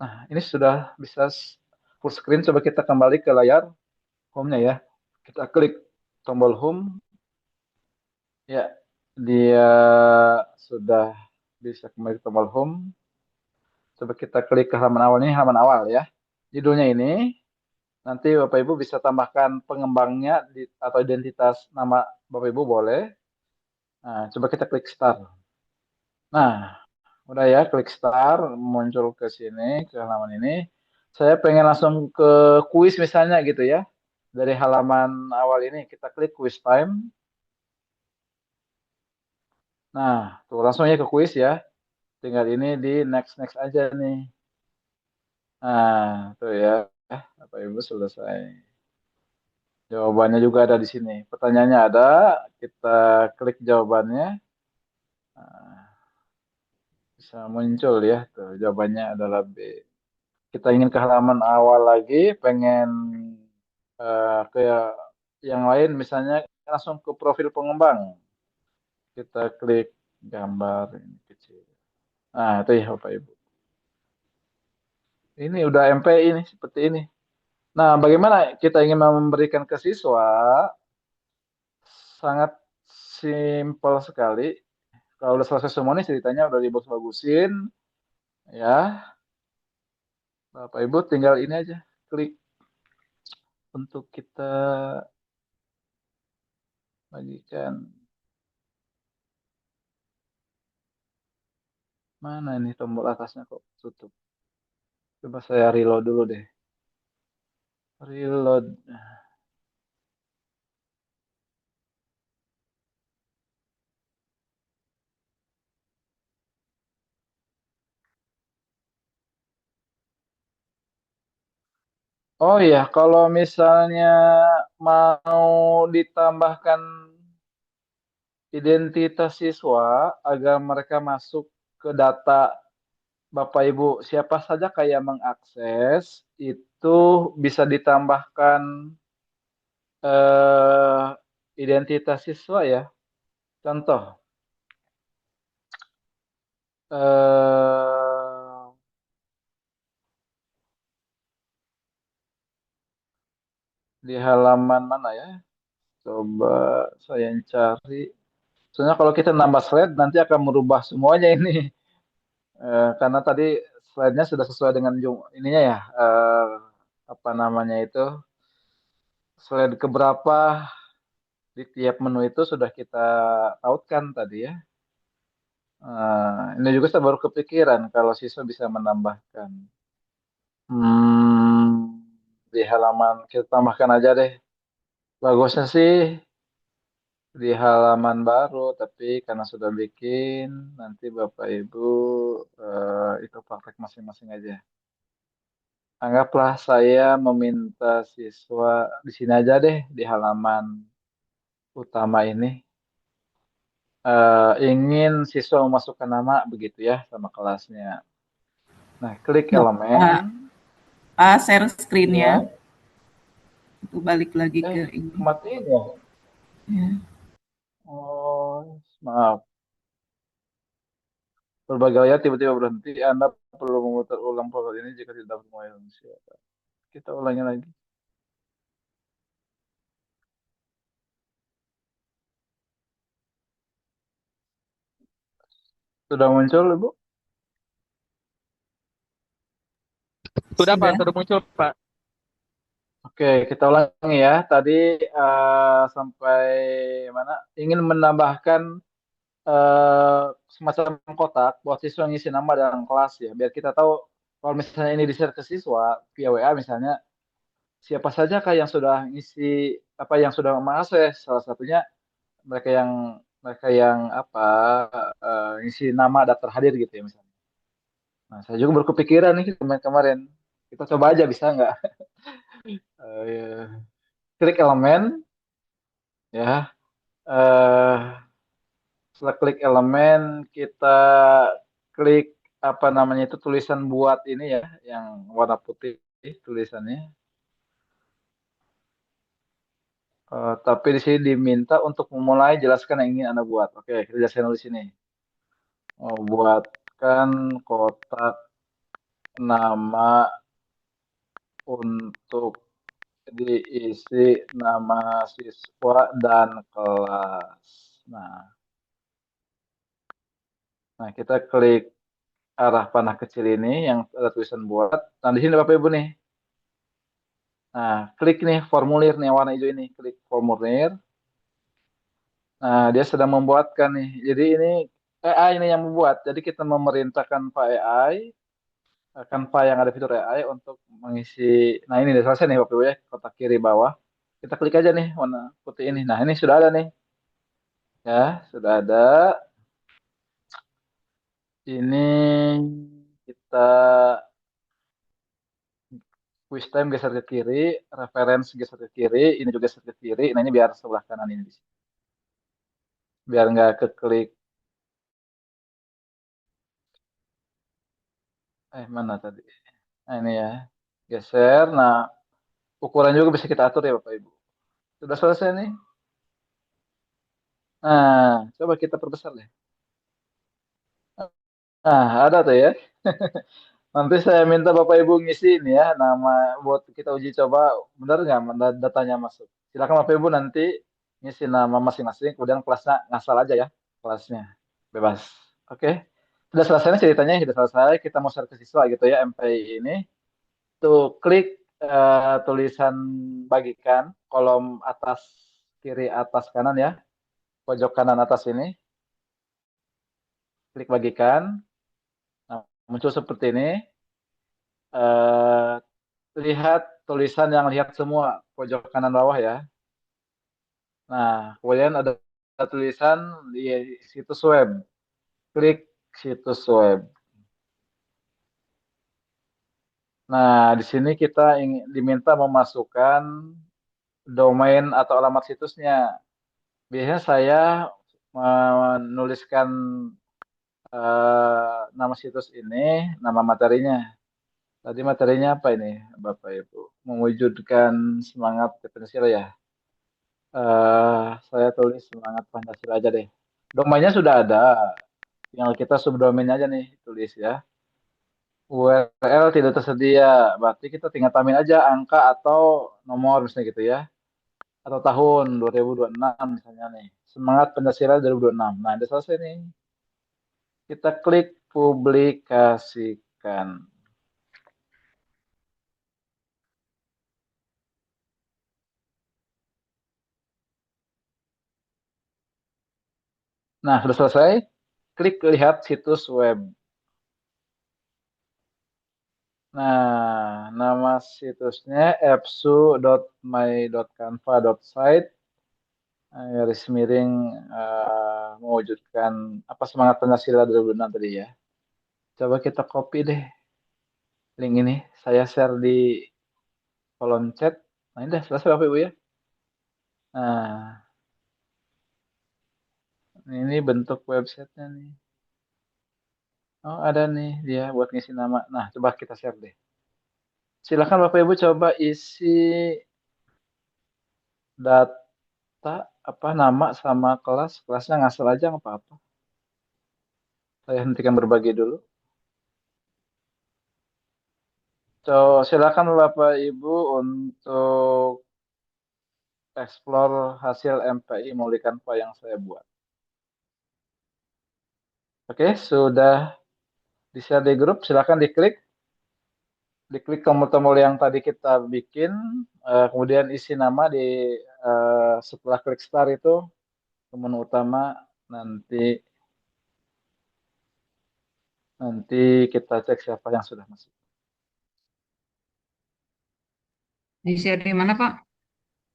Nah, ini sudah bisa full screen. Coba kita kembali ke layar home-nya ya. Kita klik tombol home. Ya, dia sudah bisa kembali ke tombol home. Coba kita klik ke halaman awal. Ini halaman awal ya. Judulnya ini. Nanti Bapak Ibu bisa tambahkan pengembangnya atau identitas nama Bapak Ibu boleh. Nah, coba kita klik start. Nah, udah ya, klik start, muncul ke sini, ke halaman ini. Saya pengen langsung ke kuis misalnya gitu ya. Dari halaman awal ini, kita klik quiz time. Nah, tuh langsung ya ke kuis ya. Tinggal ini di next aja nih. Nah, tuh ya. Bapak Ibu selesai. Jawabannya juga ada di sini. Pertanyaannya ada, kita klik jawabannya. Nah, bisa muncul ya. Tuh, jawabannya adalah B. Kita ingin ke halaman awal lagi, pengen ke yang lain, misalnya langsung ke profil pengembang. Kita klik gambar ini kecil. Nah, itu ya Bapak Ibu. Ini udah MPI ini, seperti ini. Nah, bagaimana kita ingin memberikan ke siswa? Sangat simpel sekali. Kalau udah selesai semua nih ceritanya udah dibagus-bagusin, ya. Bapak Ibu tinggal ini aja, klik untuk kita bagikan. Mana ini tombol atasnya kok tutup? Coba saya reload dulu deh. Reload. Oh iya, kalau misalnya mau ditambahkan identitas siswa agar mereka masuk ke data Bapak Ibu, siapa saja kayak mengakses itu bisa ditambahkan eh, identitas siswa ya. Contoh, eh, di halaman mana ya? Coba saya cari. Soalnya kalau kita nambah slide nanti akan merubah semuanya ini. Karena tadi slide-nya sudah sesuai dengan ininya ya. Apa namanya itu? Slide keberapa di tiap menu itu sudah kita tautkan tadi ya. Ini juga saya baru kepikiran kalau siswa bisa menambahkan. Hmm, di halaman kita tambahkan aja deh. Bagusnya sih di halaman baru, tapi karena sudah bikin, nanti Bapak Ibu itu praktek masing-masing aja. Anggaplah saya meminta siswa di sini aja deh, di halaman utama ini. Ingin siswa memasukkan nama begitu ya sama kelasnya. Nah, klik elemen. Share screen-nya. Ya. Itu balik lagi ke ini. Matiin ya. Ya. Oh, maaf. berbagai layar tiba-tiba berhenti. Anda perlu memutar ulang profil ini jika tidak dapat mulai manusia. Kita ulangi lagi. Sudah muncul, Ibu? Sudah Pak, Sudah. sudah muncul Pak. Oke, kita ulangi ya. Tadi sampai mana? Ingin menambahkan semacam kotak buat siswa ngisi nama dalam kelas ya, biar kita tahu kalau misalnya ini di-share ke siswa via WA misalnya, siapa saja kah yang sudah ngisi apa yang sudah mengakses, salah satunya mereka yang apa ngisi nama daftar hadir gitu ya misalnya. Nah, saya juga berkepikiran nih kemarin, kita coba aja bisa nggak Eh, klik elemen ya, eh setelah klik elemen kita klik apa namanya itu tulisan buat ini ya, yang warna putih tulisannya. Tapi di sini diminta untuk memulai jelaskan yang ingin Anda buat. Oke, kita jelaskan di sini. Oh, buatkan kotak nama untuk diisi nama siswa dan kelas. Nah, kita klik arah panah kecil ini yang ada tulisan buat. Nah, di sini Bapak Ibu nih. Nah, klik nih formulir nih warna hijau ini, klik formulir. Nah, dia sedang membuatkan nih. Jadi ini AI ini yang membuat. Jadi kita memerintahkan Pak AI, Canva yang ada fitur AI untuk mengisi. Nah, ini udah selesai nih Bapak Ibu ya, kotak kiri bawah. Kita klik aja nih warna putih ini. Nah, ini sudah ada nih. Ya, sudah ada. Ini kita quiz time geser ke kiri, reference geser ke kiri, ini juga geser ke kiri. Nah, ini biar sebelah kanan ini di sini. Biar nggak keklik. Mana tadi? Nah, ini ya. Geser. Nah, ukuran juga bisa kita atur ya Bapak Ibu. Sudah selesai nih. Nah, coba kita perbesar deh. Nah, ada tuh ya. Nanti saya minta Bapak Ibu ngisi ini ya, nama buat kita uji coba benar nggak datanya masuk. Silakan Bapak Ibu nanti ngisi nama masing-masing, kemudian kelasnya ngasal aja ya, kelasnya bebas. Oke, sudah selesai nih ceritanya, sudah selesai. Kita mau share ke siswa gitu ya, MPI ini. Tuh klik tulisan bagikan kolom atas kiri atas kanan ya, pojok kanan atas ini, klik bagikan. Nah, muncul seperti ini. Eh, Lihat tulisan yang lihat semua pojok kanan bawah ya. Nah, kemudian ada tulisan di situs web. Klik situs web. Nah, di sini kita diminta memasukkan domain atau alamat situsnya. Biasanya saya menuliskan nama situs ini, nama materinya. Tadi materinya apa ini, Bapak Ibu? Mewujudkan semangat Pancasila ya. Saya tulis semangat Pancasila aja deh. Domainnya sudah ada, tinggal kita subdomain aja nih tulis ya. URL tidak tersedia, berarti kita tinggal tambahin aja angka atau nomor misalnya gitu ya. Atau tahun 2026 misalnya nih. Semangat Pancasila 2026. Nah, udah selesai nih. Kita klik publikasikan. Nah, sudah selesai. Klik lihat situs web. Nah, nama situsnya epsu.my.canva.site, garis miring mewujudkan apa semangat Pancasila 2006 tadi ya. Coba kita copy deh link ini. Saya share di kolom chat. Nah, ini udah selesai Bapak Ibu ya. Nah, ini bentuk websitenya nih. Oh, ada nih dia buat ngisi nama. Nah, coba kita share deh. Silakan Bapak Ibu coba isi data apa nama sama kelas, kelasnya ngasal aja nggak apa-apa. Saya hentikan berbagi dulu. So, silakan Bapak Ibu untuk explore hasil MPI memulihkan apa yang saya buat. Oke, sudah di-share di grup, silakan diklik tombol-tombol yang tadi kita bikin, kemudian isi nama di setelah klik start itu menu utama, nanti kita cek siapa yang sudah masuk. Di share di mana, Pak?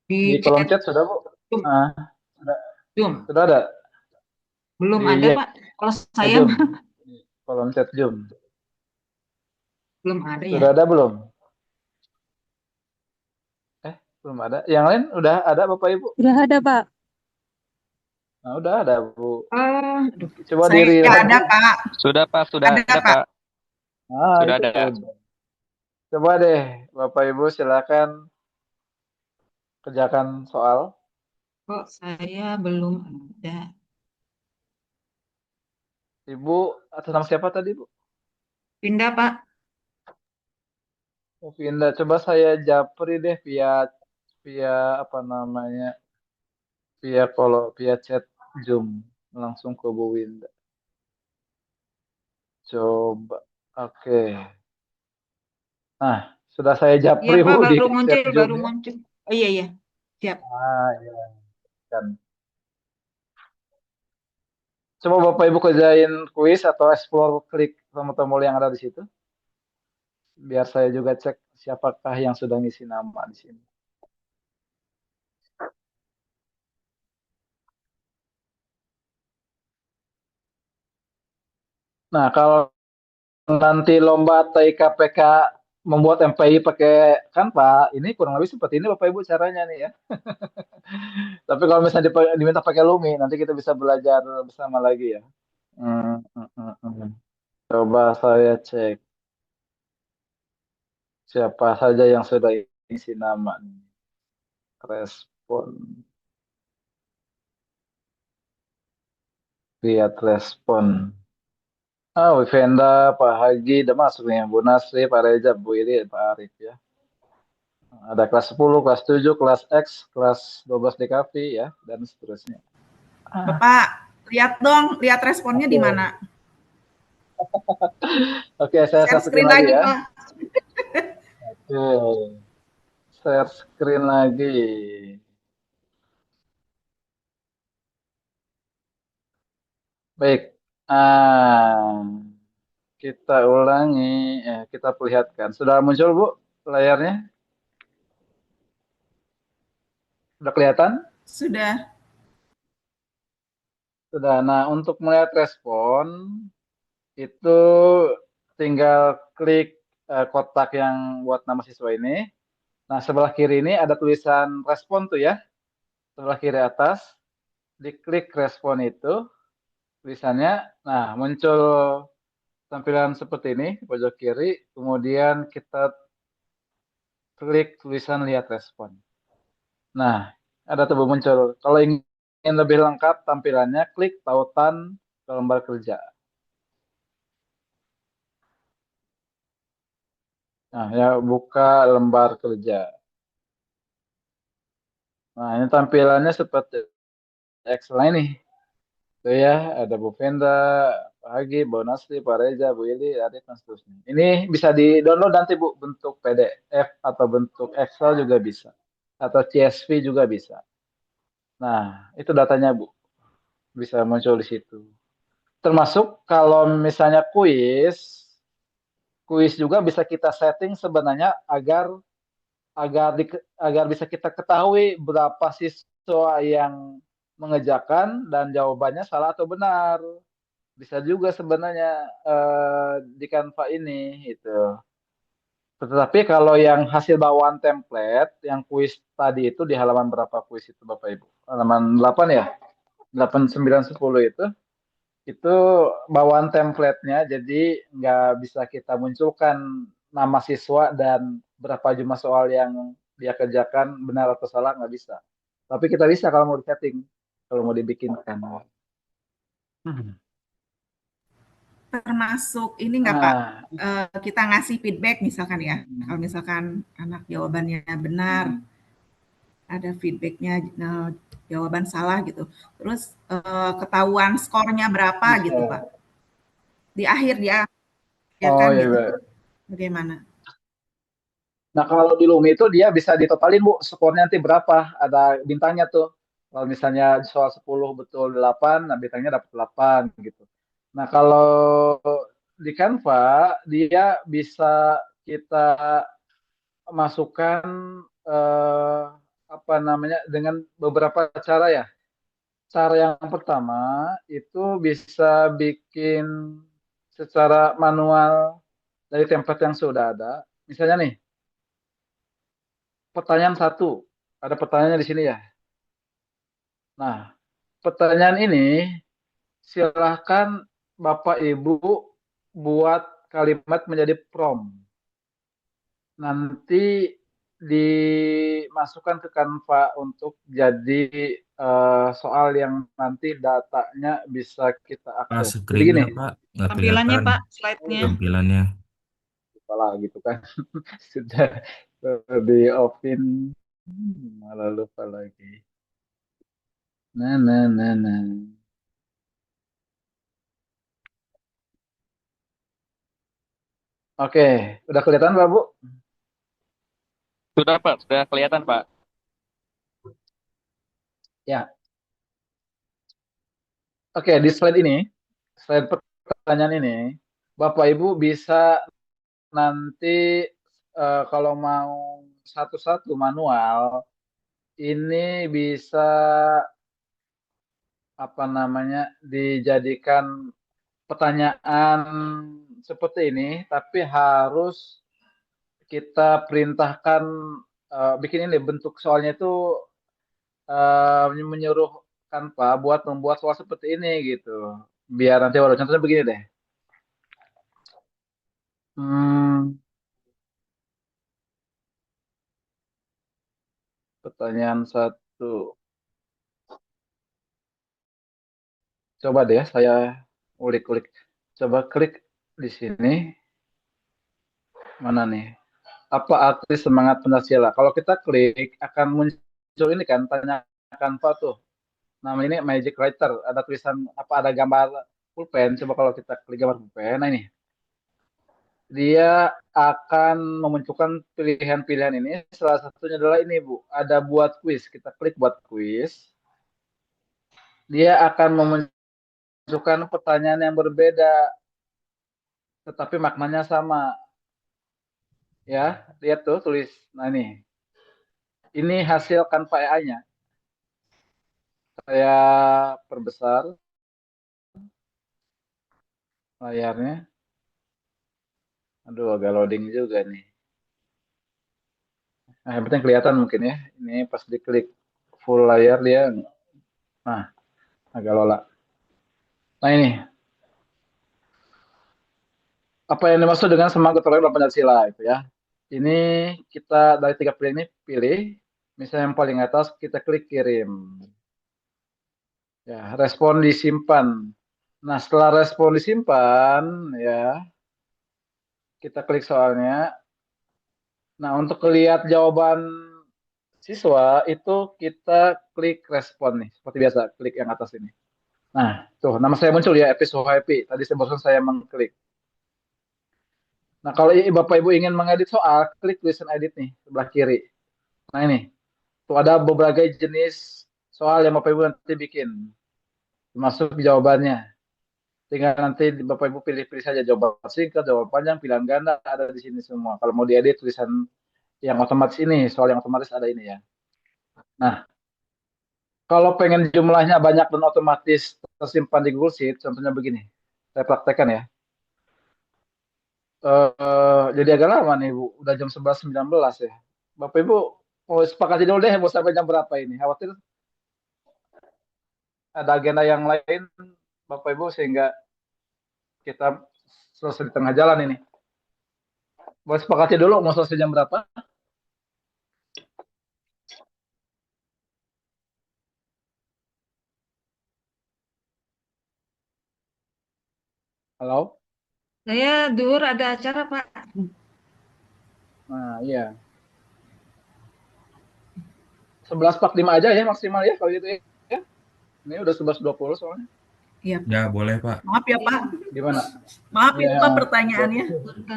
Di Di kolom chat chat sudah, Bu? Zoom. Sudah, Zoom. sudah ada? Belum Di ada, Pak. Kalau saya Zoom. Kolom chat Zoom. belum ada ya. Sudah ada belum? Belum ada. Yang lain udah ada Bapak Ibu? Udah ada, Pak. Nah, udah ada Bu. Aduh. Coba Saya diri nggak ada, Pak. Sudah Pak, sudah Ada, ada Pak. Pak. Nah, Sudah itu ada. sudah. Coba deh Bapak Ibu silakan kerjakan soal. Kok saya belum ada? Ibu atas nama siapa tadi Bu? Pindah, Pak. Oh, Pindah. Coba saya japri deh via apa namanya? Via chat Zoom langsung ke Bu Winda. Coba. Oke. Nah, sudah saya Iya, japri Pak, Bu di baru chat muncul, Zoom baru ya. muncul. Oh iya, iya. Siap. Ah, ya kan. Coba Bapak Ibu kerjain kuis atau explore klik tombol-tombol yang ada di situ. Biar saya juga cek siapakah yang sudah ngisi nama di sini. Nah, kalau nanti lomba TIKPK membuat MPI pakai Canva, ini kurang lebih seperti ini Bapak Ibu caranya nih ya. Tapi kalau misalnya diminta pakai Lumi, nanti kita bisa belajar bersama lagi ya. Hmm, hmm, hmm, hmm. Coba saya cek siapa saja yang sudah isi nama nih. Respon. Lihat respon. Wivenda, Pak Haji, udah masuk nih. Bu Nasri, Pak Reza, Bu Ili, Pak Arif ya. Ada kelas 10, kelas 7, kelas X, kelas 12 DKV ya, dan seterusnya. Bapak, lihat dong, lihat responnya di Oke. mana. Oke, saya Share screen screen lagi lagi, ya. Pak. Oke. Share screen lagi. Baik. Kita ulangi, kita perlihatkan. Sudah muncul, Bu, layarnya? Sudah kelihatan? Sudah. Sudah. Nah, untuk melihat respon, itu tinggal klik kotak yang buat nama siswa ini. Nah, sebelah kiri ini ada tulisan respon tuh ya. Sebelah kiri atas, diklik respon itu, tulisannya. Nah, muncul tampilan seperti ini di pojok kiri. Kemudian kita klik tulisan lihat respon. Nah, ada tuh muncul. Kalau ingin lebih lengkap tampilannya, klik tautan ke lembar kerja. Nah, ya buka lembar kerja. Nah, ini tampilannya seperti Excel ini. Tuh ya, ada Bu Venda, Pak Hagi, Bu Nasri, Pak Reza, Bu Ili, Adit, dan seterusnya. Ini bisa di-download nanti Bu, bentuk PDF atau bentuk Excel juga bisa. Atau CSV juga bisa. Nah, itu datanya Bu. Bisa muncul di situ. Termasuk kalau misalnya kuis juga bisa kita setting sebenarnya agar bisa kita ketahui berapa siswa yang mengerjakan dan jawabannya salah atau benar. Bisa juga sebenarnya di Canva ini itu. Tetapi kalau yang hasil bawaan template, yang kuis tadi itu di halaman berapa kuis itu Bapak Ibu? Halaman 8 ya? 8, 9, 10 itu bawaan template-nya, jadi nggak bisa kita munculkan nama siswa dan berapa jumlah soal yang dia kerjakan, benar atau salah, nggak bisa. Tapi kita bisa kalau mau di-setting, kalau mau dibikinkan. termasuk ini nggak Pak? Ah, Kita ngasih feedback misalkan ya. Kalau misalkan anak jawabannya benar, ada feedbacknya jawaban salah gitu. Terus ketahuan skornya berapa gitu bisa. Pak? Di akhir dia ya Oh kan iya, gitu. iya. Bagaimana? Nah kalau di Lumi itu dia bisa ditotalin Bu, skornya nanti berapa? Ada bintangnya tuh. Kalau misalnya soal 10 betul 8, nah bintangnya dapat 8 gitu. Nah kalau di Canva dia bisa kita masukkan eh, apa namanya dengan beberapa cara ya. Cara yang pertama itu bisa bikin secara manual dari template yang sudah ada. Misalnya nih, pertanyaan satu, ada pertanyaannya di sini ya. Nah, pertanyaan ini silahkan Bapak Ibu buat kalimat menjadi prompt. Nanti dimasukkan ke Canva untuk jadi soal yang nanti datanya bisa kita akses. Jadi gini, screen-nya Pak, nggak Tampilannya kelihatan Pak, slide-nya. tampilannya. salah gitu kan. Sudah di open, malah lupa lagi. Nah, nah, nah, nah. Oke, udah kelihatan Pak Bu? Sudah Pak, sudah kelihatan Pak. Ya. Oke, di slide pertanyaan ini, Bapak Ibu bisa nanti kalau mau satu-satu manual, ini bisa apa namanya dijadikan pertanyaan seperti ini, tapi harus kita perintahkan bikin ini bentuk soalnya itu menyuruh Canva buat membuat soal seperti ini gitu. Biar nanti baru contohnya begini deh. Hmm, pertanyaan satu. Coba deh saya ulik-ulik. Coba klik di sini. Mana nih? Apa arti semangat Pancasila? Kalau kita klik akan muncul ini kan tanya Canva tuh. Nama ini Magic Writer. Ada tulisan apa ada gambar pulpen. Coba kalau kita klik gambar pulpen. Nah ini. Dia akan memunculkan pilihan-pilihan ini. Salah satunya adalah ini Bu. Ada buat kuis. Kita klik buat kuis. Dia akan memunculkan pertanyaan yang berbeda. Tetapi maknanya sama. Ya, lihat tuh tulis. Nah ini hasil Canva AI-nya. Saya perbesar layarnya. Aduh, agak loading juga nih. Nah, yang penting kelihatan mungkin ya. Ini pas diklik full layar dia, nah agak lola. Nah ini, apa yang dimaksud dengan semangat gotong royong dalam Pancasila itu ya. Ini kita dari tiga pilihan ini pilih, misalnya yang paling atas kita klik kirim. Ya, respon disimpan. Nah, setelah respon disimpan, ya kita klik soalnya. Nah, untuk lihat jawaban siswa itu kita klik respon nih, seperti biasa, klik yang atas ini. Nah, tuh nama saya muncul ya, Epi Suhaipy. Tadi barusan saya mengklik. Nah, kalau Bapak Ibu ingin mengedit soal, klik tulisan edit nih, sebelah kiri. Nah, ini. Tuh ada beberapa jenis soal yang Bapak Ibu nanti bikin. Termasuk jawabannya. Tinggal nanti Bapak Ibu pilih-pilih saja jawaban singkat, jawaban panjang, pilihan ganda, ada di sini semua. Kalau mau diedit tulisan yang otomatis ini, soal yang otomatis ada ini ya. Nah, kalau pengen jumlahnya banyak dan otomatis tersimpan di Google Sheet, contohnya begini. Saya praktekkan ya. Jadi agak lama nih Bu, udah jam 11.19 ya. Bapak Ibu mau sepakati dulu deh mau sampai jam berapa ini. Khawatir ada agenda yang lain Bapak Ibu sehingga kita selesai di tengah jalan ini. Mau sepakati dulu mau selesai jam berapa? Halo? Saya dur ada acara, Pak. Nah, iya. 11.45 aja ya maksimal ya kalau gitu ya. Ini udah 11.20 soalnya. Iya, Ya, boleh, Pak. maaf ya Pak. Gimana? Maaf Iya, itu Pak pertanyaannya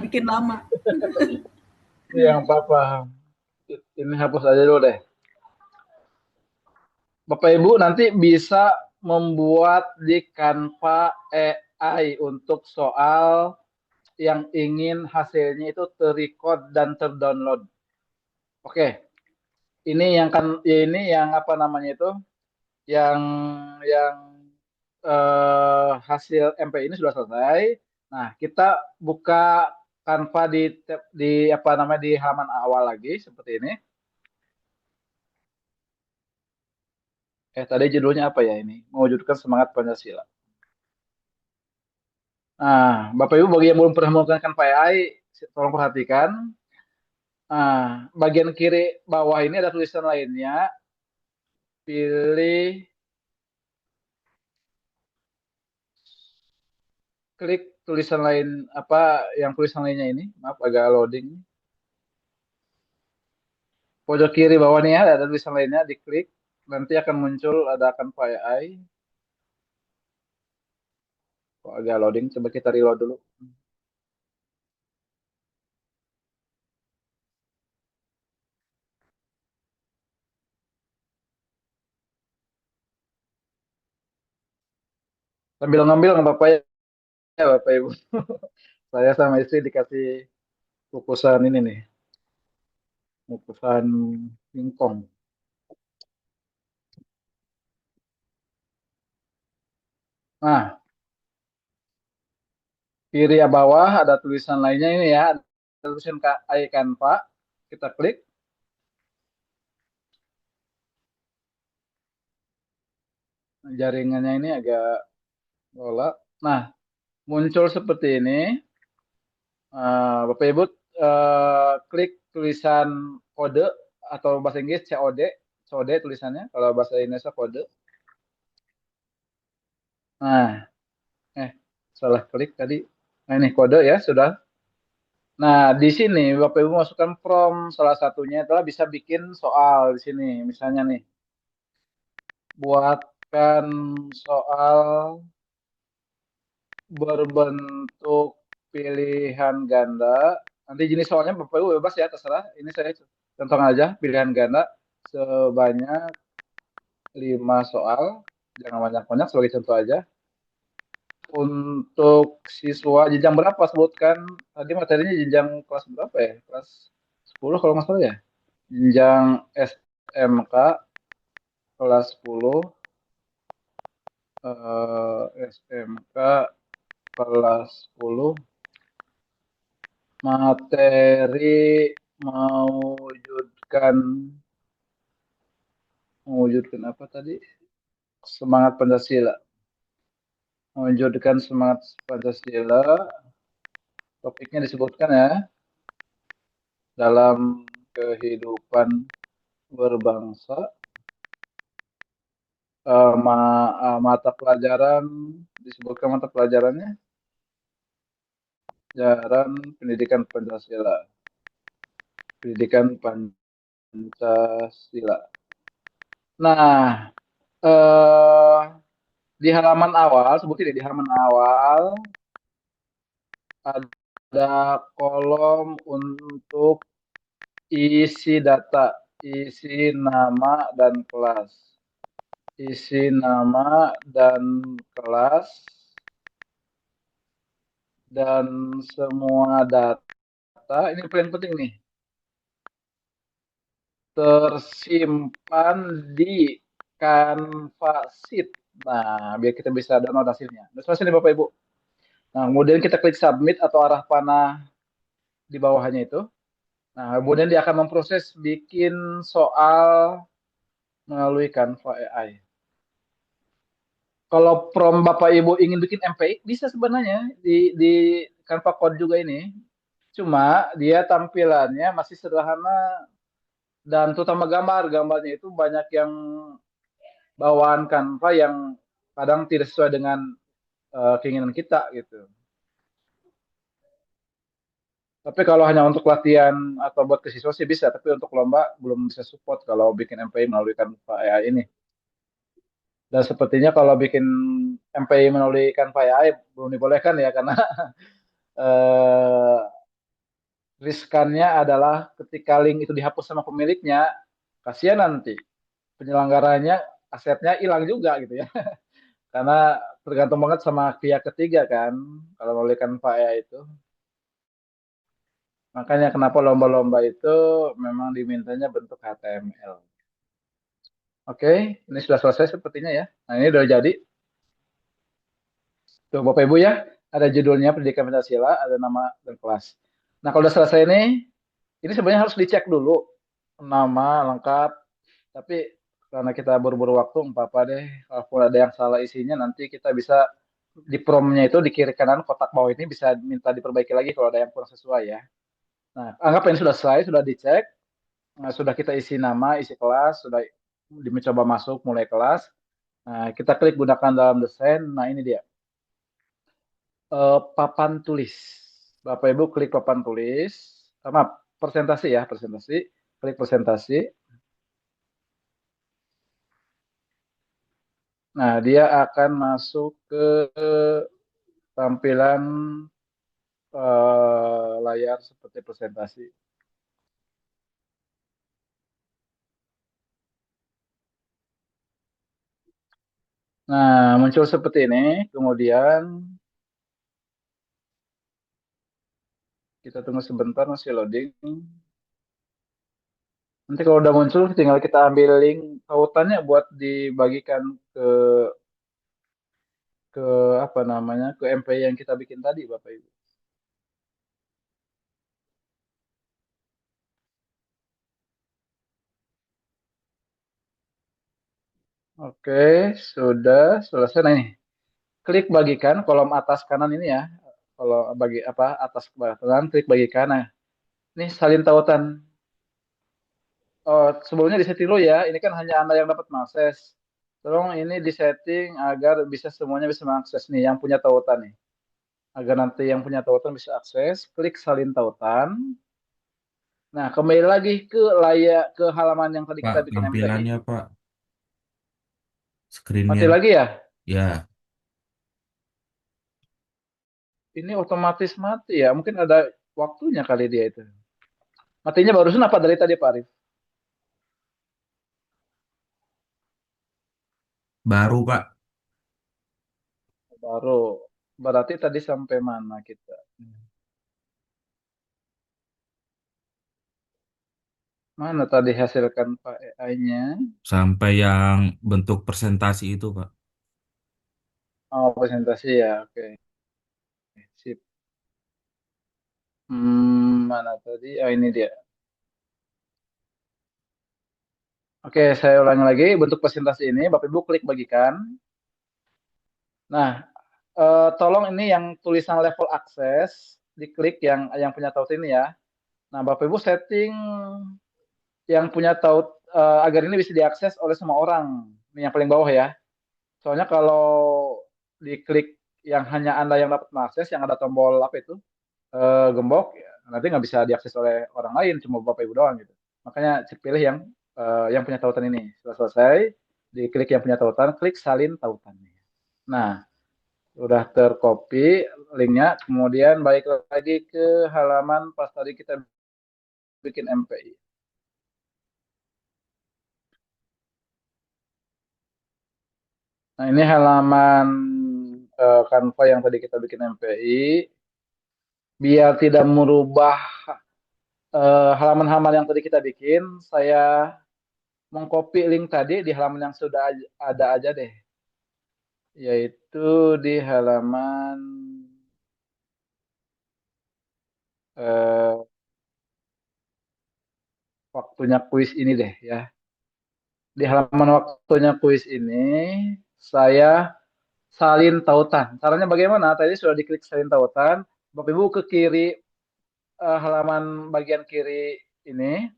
bikin lama. yang papa. Ini hapus aja dulu deh. Bapak Ibu nanti bisa membuat di Canva AI untuk soal yang ingin hasilnya itu terrecord dan terdownload. Oke, ini yang apa namanya itu, yang yang hasil MP ini sudah selesai. Nah, kita buka Canva di apa namanya di halaman awal lagi seperti ini. Tadi judulnya apa ya ini? Mewujudkan semangat Pancasila. Nah, Bapak Ibu bagi yang belum pernah menggunakan AI, tolong perhatikan. Nah, bagian kiri bawah ini ada tulisan lainnya. Pilih, klik tulisan lain apa yang tulisan lainnya ini. Maaf agak loading. Pojok kiri bawah nih ya, ada tulisan lainnya, diklik. Nanti akan muncul ada Canva AI. Kok agak loading, coba kita reload dulu. Sambil ngambil nggak apa-apa ya Bapak Ibu. Saya sama istri dikasih kukusan ini nih, kukusan singkong. Nah, kiri bawah ada tulisan lainnya ini ya, ada tulisan AI Canva. Kita klik. Jaringannya ini agak bola. Nah, muncul seperti ini. Bapak Ibu klik tulisan kode atau bahasa Inggris COD, COD tulisannya. Kalau bahasa Indonesia kode. Nah, salah klik tadi. Nah ini kode ya sudah. Nah di sini Bapak Ibu masukkan prompt, salah satunya adalah bisa bikin soal di sini. Misalnya nih, buatkan soal berbentuk pilihan ganda. Nanti jenis soalnya Bapak Ibu bebas ya, terserah. Ini saya contohkan aja pilihan ganda sebanyak 5 soal. Jangan banyak-banyak sebagai contoh aja. Untuk siswa jenjang berapa sebutkan? Tadi materinya jenjang kelas berapa ya? Kelas 10 kalau nggak salah ya. Jenjang SMK kelas 10, SMK kelas 10, materi mewujudkan apa tadi? Semangat Pancasila. Mewujudkan semangat Pancasila. Topiknya disebutkan ya. Dalam kehidupan berbangsa. Mata pelajaran, disebutkan mata pelajarannya. Pelajaran pendidikan Pancasila. Pendidikan Pancasila. Nah, di halaman awal, sebutin di halaman awal ada kolom untuk isi data, isi nama dan kelas. Isi nama dan kelas dan semua data, ini paling penting nih, tersimpan di Canva Sheet. Nah, biar kita bisa download hasilnya. Udah selesai nih Bapak Ibu. Nah, kemudian kita klik submit atau arah panah di bawahnya itu. Nah, kemudian dia akan memproses bikin soal melalui Canva AI. Kalau prompt Bapak Ibu ingin bikin MPI, bisa sebenarnya di Canva Code juga ini. Cuma dia tampilannya masih sederhana dan terutama gambarnya itu banyak yang bawaan Canva yang kadang tidak sesuai dengan keinginan kita gitu. Tapi kalau hanya untuk latihan atau buat ke siswa sih bisa, tapi untuk lomba belum bisa support kalau bikin MPI melalui Canva AI ini. Dan sepertinya kalau bikin MPI melalui Canva AI belum dibolehkan ya, karena eh, riskannya adalah ketika link itu dihapus sama pemiliknya, kasihan nanti penyelenggaranya asetnya hilang juga gitu ya. Karena tergantung banget sama pihak ketiga kan, kalau melalui Canva AI itu. Makanya kenapa lomba-lomba itu memang dimintanya bentuk HTML. Oke, ini sudah selesai sepertinya ya. Nah, ini udah jadi. Tuh, Bapak Ibu ya, ada judulnya Pendidikan Pancasila, ada nama dan kelas. Nah, kalau udah selesai ini sebenarnya harus dicek dulu nama lengkap. Tapi karena kita buru-buru waktu, nggak apa-apa deh. Kalau ada yang salah isinya, nanti kita bisa di promnya itu di kiri kanan kotak bawah ini bisa minta diperbaiki lagi kalau ada yang kurang sesuai ya. Nah, anggap ini sudah selesai, sudah dicek. Nah, sudah kita isi nama, isi kelas, sudah mencoba masuk mulai kelas. Nah, kita klik gunakan dalam desain. Nah, ini dia. Papan tulis. Bapak Ibu klik papan tulis. Maaf, presentasi ya, presentasi. Klik presentasi. Nah, dia akan masuk ke tampilan layar seperti presentasi. Nah, muncul seperti ini. Kemudian kita tunggu sebentar, masih loading. Nanti kalau udah muncul, tinggal kita ambil link tautannya buat dibagikan ke apa namanya, ke MP yang kita bikin tadi, Bapak Ibu. Oke, sudah selesai. Nah, ini klik bagikan kolom atas kanan ini ya. Kalau bagi apa atas kanan, klik bagikan. Nah, ini salin tautan. Oh, sebelumnya disetting dulu ya. Ini kan hanya Anda yang dapat mengakses. Tolong ini disetting agar bisa semuanya bisa mengakses nih yang punya tautan nih. Agar nanti yang punya tautan bisa akses, klik salin tautan. Nah, kembali lagi ke ke halaman yang tadi Pak, kita bikin MPI. tampilannya Pak, screennya. Mati lagi ya? Ya, Ini otomatis mati ya. Mungkin ada waktunya kali dia itu. Matinya barusan apa dari tadi Pak Arif? baru Pak. Baru. Berarti tadi sampai mana kita? Mana tadi hasilkan Pak AI-nya? Sampai yang bentuk presentasi itu Pak. Oh, presentasi ya. Oke. Sip. Mana tadi? Oh, ini dia. Oke, saya ulangi lagi. Bentuk presentasi ini, Bapak Ibu klik bagikan. Nah, tolong ini yang tulisan level akses, diklik yang punya taut ini ya. Nah, Bapak Ibu setting yang punya taut agar ini bisa diakses oleh semua orang. Ini yang paling bawah ya. Soalnya kalau diklik yang hanya Anda yang dapat mengakses, yang ada tombol apa itu, gembok, ya, nanti nggak bisa diakses oleh orang lain, cuma Bapak Ibu doang gitu. Makanya pilih yang punya tautan ini. Setelah selesai, diklik yang punya tautan, klik salin tautannya. Nah, udah tercopy linknya, kemudian balik lagi ke halaman pas tadi kita bikin MPI. Nah, ini halaman Canva yang tadi kita bikin MPI. Biar tidak merubah halaman-halaman yang tadi kita bikin, saya mengcopy link tadi di halaman yang sudah ada aja deh. Yaitu di halaman eh, waktunya kuis ini deh ya. Di halaman waktunya kuis ini, saya salin tautan. Caranya bagaimana? Tadi sudah diklik salin tautan. Bapak Ibu ke kiri, halaman bagian kiri ini,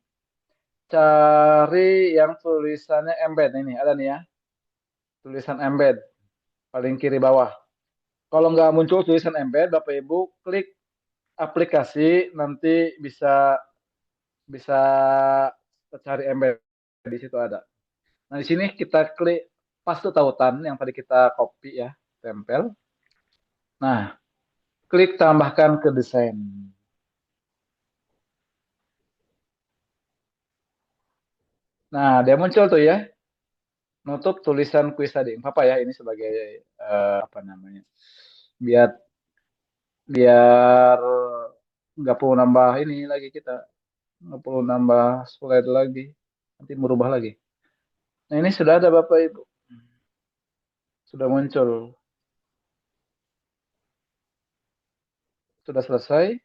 cari yang tulisannya embed. Ini ada nih ya, tulisan embed. Paling kiri bawah. Kalau nggak muncul tulisan embed, Bapak Ibu klik aplikasi nanti bisa bisa cari embed di situ ada. Nah, di sini kita klik paste tautan yang tadi kita copy ya, tempel. Nah, klik tambahkan ke desain. Nah, dia muncul tuh ya, nutup tulisan kuis tadi. Apa ya ini sebagai apa namanya? Biar biar nggak perlu nambah ini lagi kita, nggak perlu nambah slide lagi, nanti merubah lagi. Nah, ini sudah ada Bapak Ibu, sudah muncul, sudah selesai,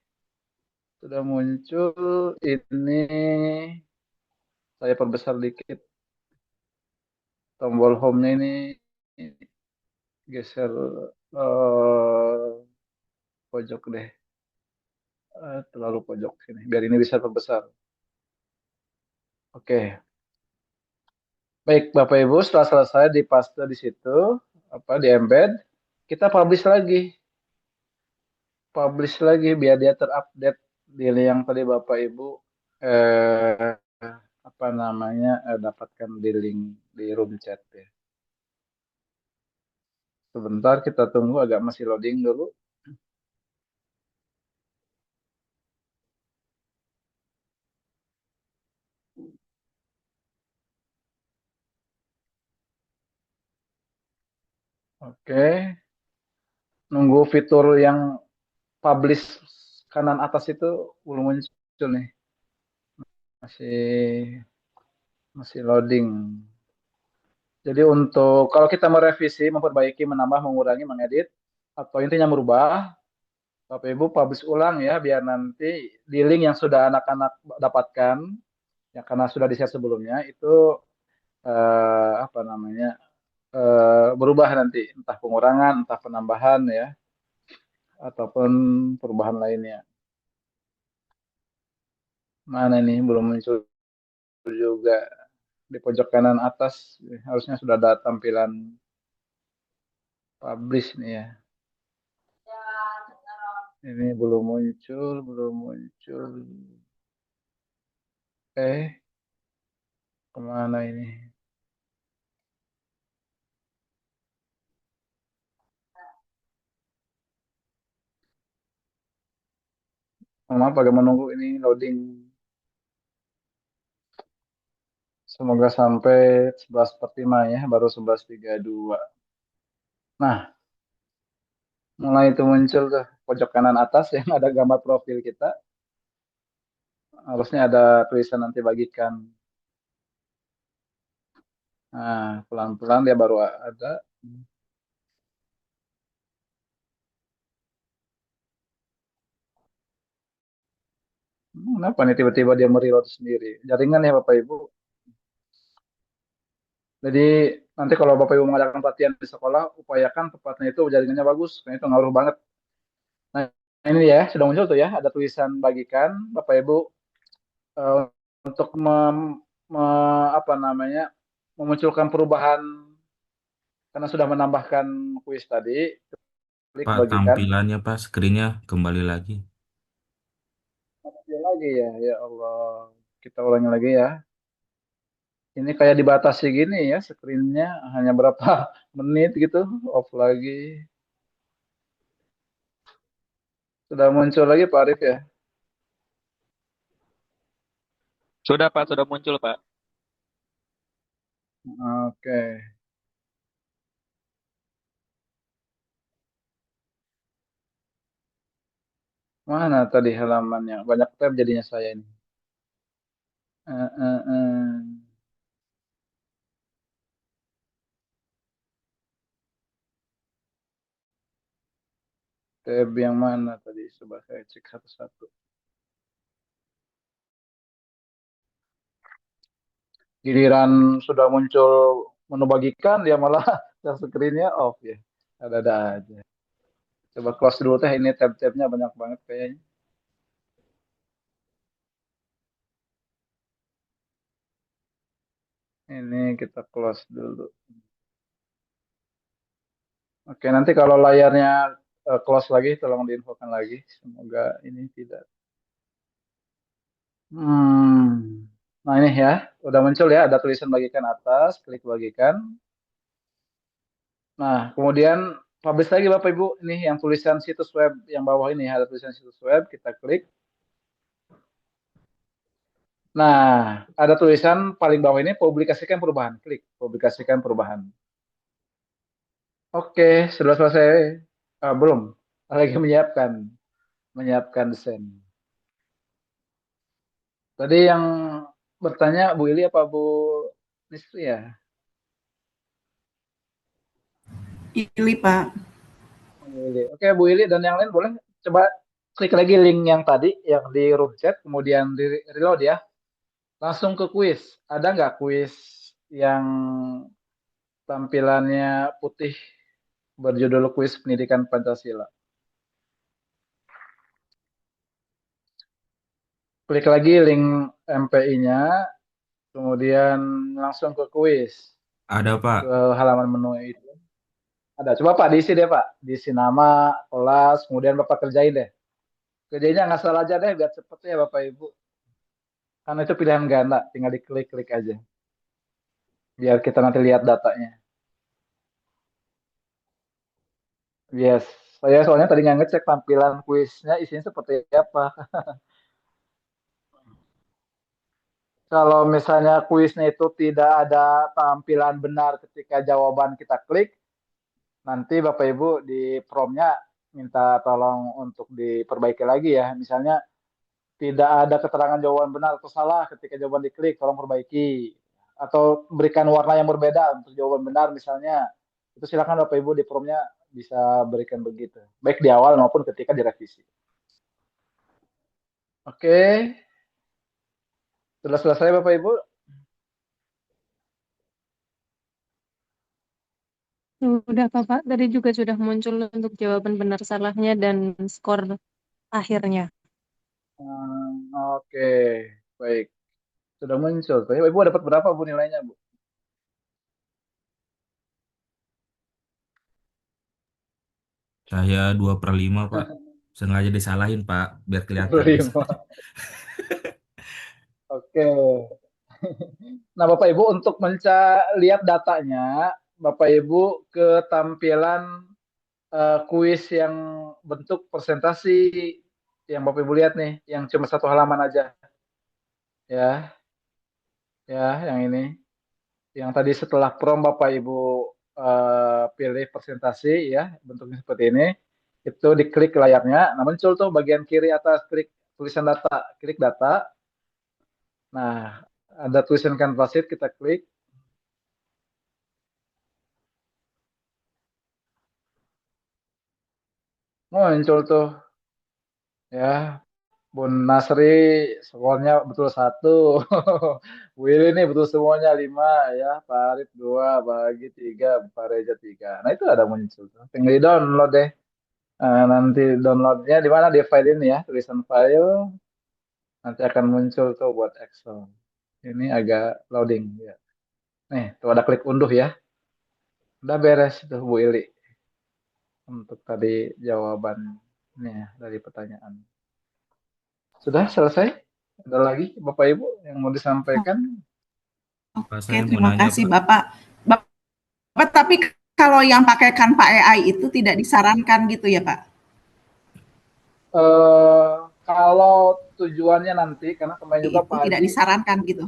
sudah muncul. Ini saya perbesar dikit tombol home-nya ini geser pojok deh. Terlalu pojok sini. Biar ini bisa terbesar. Oke. Baik, Bapak Ibu, setelah selesai di paste di situ, apa di embed, kita publish lagi. Publish lagi biar dia terupdate di yang tadi Bapak Ibu eh, apa namanya dapatkan di link di room chat ya. Sebentar kita tunggu agak masih loading dulu. Oke. Nunggu fitur yang publish kanan atas itu belum muncul nih. Masih masih loading. Jadi untuk kalau kita merevisi, memperbaiki, menambah, mengurangi, mengedit atau intinya merubah, Bapak Ibu publish ulang ya biar nanti di link yang sudah anak-anak dapatkan ya karena sudah di-share sebelumnya itu apa namanya berubah nanti entah pengurangan, entah penambahan ya ataupun perubahan lainnya. Mana nih belum muncul juga di pojok kanan atas harusnya sudah ada tampilan publish nih ya. Ini belum muncul, belum muncul. Kemana ini? Maaf, agak menunggu ini loading. Semoga sampai 11.45 ya, baru 11.32. Nah, mulai itu muncul tuh pojok kanan atas yang ada gambar profil kita. Harusnya ada tulisan nanti bagikan. Nah, pelan-pelan dia baru ada. Kenapa nih tiba-tiba dia mereload sendiri? Jaringan ya Bapak Ibu. Jadi nanti kalau Bapak Ibu mengadakan pelatihan di sekolah, upayakan tempatnya itu jaringannya bagus. Karena itu ngaruh banget. Nah, ini ya, sudah muncul tuh ya, ada tulisan bagikan. Bapak Ibu eh, untuk apa namanya memunculkan perubahan karena sudah menambahkan kuis tadi, klik Pak, bagikan. tampilannya Pak, screen-nya kembali lagi. Masih lagi ya, ya Allah. Kita ulangi lagi ya. Ini kayak dibatasi gini ya, screen-nya hanya berapa menit gitu, off lagi. Sudah muncul lagi Pak Arif ya. Sudah Pak, sudah muncul Pak. Oke. Mana tadi halamannya? Banyak tab jadinya saya ini. Eh, eh, eh. Tab yang mana tadi? Coba saya cek satu-satu. Giliran sudah muncul menu bagikan, dia malah share screen-nya off ya. Ada-ada aja. Coba close dulu teh, ini tab-tabnya banyak banget kayaknya. Ini kita close dulu. Oke, nanti kalau layarnya close lagi, tolong diinfokan lagi. Semoga ini tidak. Nah ini ya, udah muncul ya, ada tulisan bagikan atas, klik bagikan. Nah, kemudian publish lagi Bapak Ibu, ini yang tulisan situs web yang bawah ini, ada tulisan situs web, kita klik. Nah, ada tulisan paling bawah ini, publikasikan perubahan, klik publikasikan perubahan. Oke, sudah selesai. Belum, lagi menyiapkan desain. Tadi yang bertanya Bu Ili apa Bu Nistri ya? Ili, Pak. Bu Ili. Oke, Bu Ili dan yang lain boleh coba klik lagi link yang tadi yang di room chat, kemudian di reload ya. Langsung ke kuis. Ada nggak kuis yang tampilannya putih berjudul kuis pendidikan Pancasila? Klik lagi link MPI-nya, kemudian langsung ke kuis, Ada Pak. ke halaman menu itu. Ada. Coba Pak diisi deh Pak. Diisi nama, kelas, kemudian Bapak kerjain deh. Kerjanya nggak salah aja deh, biar cepet ya Bapak Ibu. Karena itu pilihan ganda, tinggal diklik-klik aja. Biar kita nanti lihat datanya. Yes, saya soalnya tadi nggak ngecek tampilan kuisnya isinya seperti apa. Kalau misalnya kuisnya itu tidak ada tampilan benar ketika jawaban kita klik, nanti Bapak Ibu di promnya minta tolong untuk diperbaiki lagi ya. Misalnya tidak ada keterangan jawaban benar atau salah ketika jawaban diklik, tolong perbaiki. Atau berikan warna yang berbeda untuk jawaban benar misalnya. Itu silakan Bapak Ibu di promnya bisa berikan begitu. Baik di awal maupun ketika direvisi. Oke, sudah selesai Bapak Ibu? Sudah Bapak, tadi juga sudah muncul untuk jawaban benar salahnya dan skor akhirnya. Oke, baik. Sudah muncul. Tapi Ibu dapat berapa Bu nilainya Bu? Saya 2/5 Pak. Sengaja disalahin Pak, biar kelihatan. 25. Oke. Nah Bapak Ibu untuk lihat datanya, Bapak Ibu ke tampilan kuis yang bentuk presentasi yang Bapak Ibu lihat nih, yang cuma satu halaman aja. Ya, ya yang ini. Yang tadi setelah prom Bapak Ibu pilih presentasi ya, bentuknya seperti ini. Itu diklik layarnya, nah muncul tuh bagian kiri atas klik tulisan data, klik data. Nah, ada tulisan Canvas Sheet, kita klik. Muncul tuh ya, Bun Nasri skornya betul 1. Willy ini betul semuanya 5 ya. Pak Arif 2, bagi 3, Pak Reza 3. Nah itu ada muncul tuh. Tinggal di download deh. Nanti downloadnya di mana di file ini ya, tulisan file. Nanti akan muncul tuh buat Excel. Ini agak loading ya. Nih, tuh ada klik unduh ya. Udah beres tuh Bu Ili untuk tadi jawabannya dari pertanyaan. Sudah selesai? Ada lagi Bapak Ibu yang mau disampaikan? Pak, Oke, saya mau terima nanya kasih Pak. Bapak. Bapak, tapi kalau yang pakai Canva AI itu tidak disarankan gitu ya, Pak? Kalau tujuannya nanti, karena kemarin juga Itu Pak tidak Haji, disarankan gitu.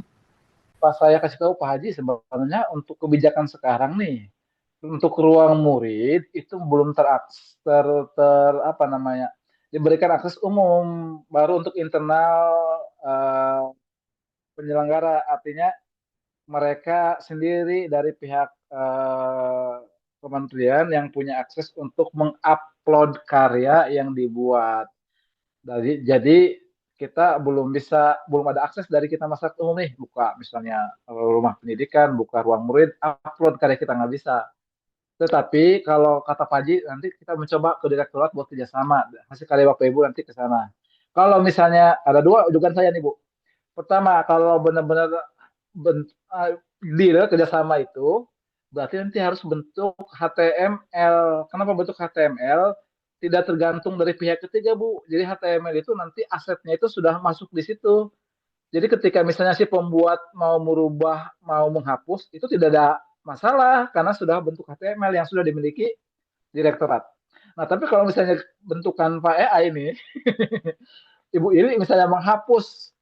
pas saya kasih tahu Pak Haji sebenarnya untuk kebijakan sekarang nih, untuk ruang murid itu belum apa namanya, diberikan akses umum, baru untuk internal eh, penyelenggara, artinya mereka sendiri dari pihak kementerian yang punya akses untuk mengupload karya yang dibuat. Jadi kita belum ada akses dari kita masyarakat umum nih, buka misalnya rumah pendidikan, buka ruang murid, upload karya kita nggak bisa. Tetapi kalau kata Pak Haji, nanti kita mencoba ke direktorat buat kerjasama, hasil karya Bapak Ibu nanti ke sana. Kalau misalnya ada dua ujukan saya nih Bu. Pertama, kalau benar-benar deal kerjasama itu, berarti nanti harus bentuk HTML. Kenapa bentuk HTML? tidak tergantung dari pihak ketiga, Bu. Jadi HTML itu nanti asetnya itu sudah masuk di situ. Jadi ketika misalnya si pembuat mau merubah, mau menghapus, itu tidak ada masalah karena sudah bentuk HTML yang sudah dimiliki direktorat. Nah, tapi kalau misalnya bentukan Pak AI ini, Ibu Iri misalnya menghapus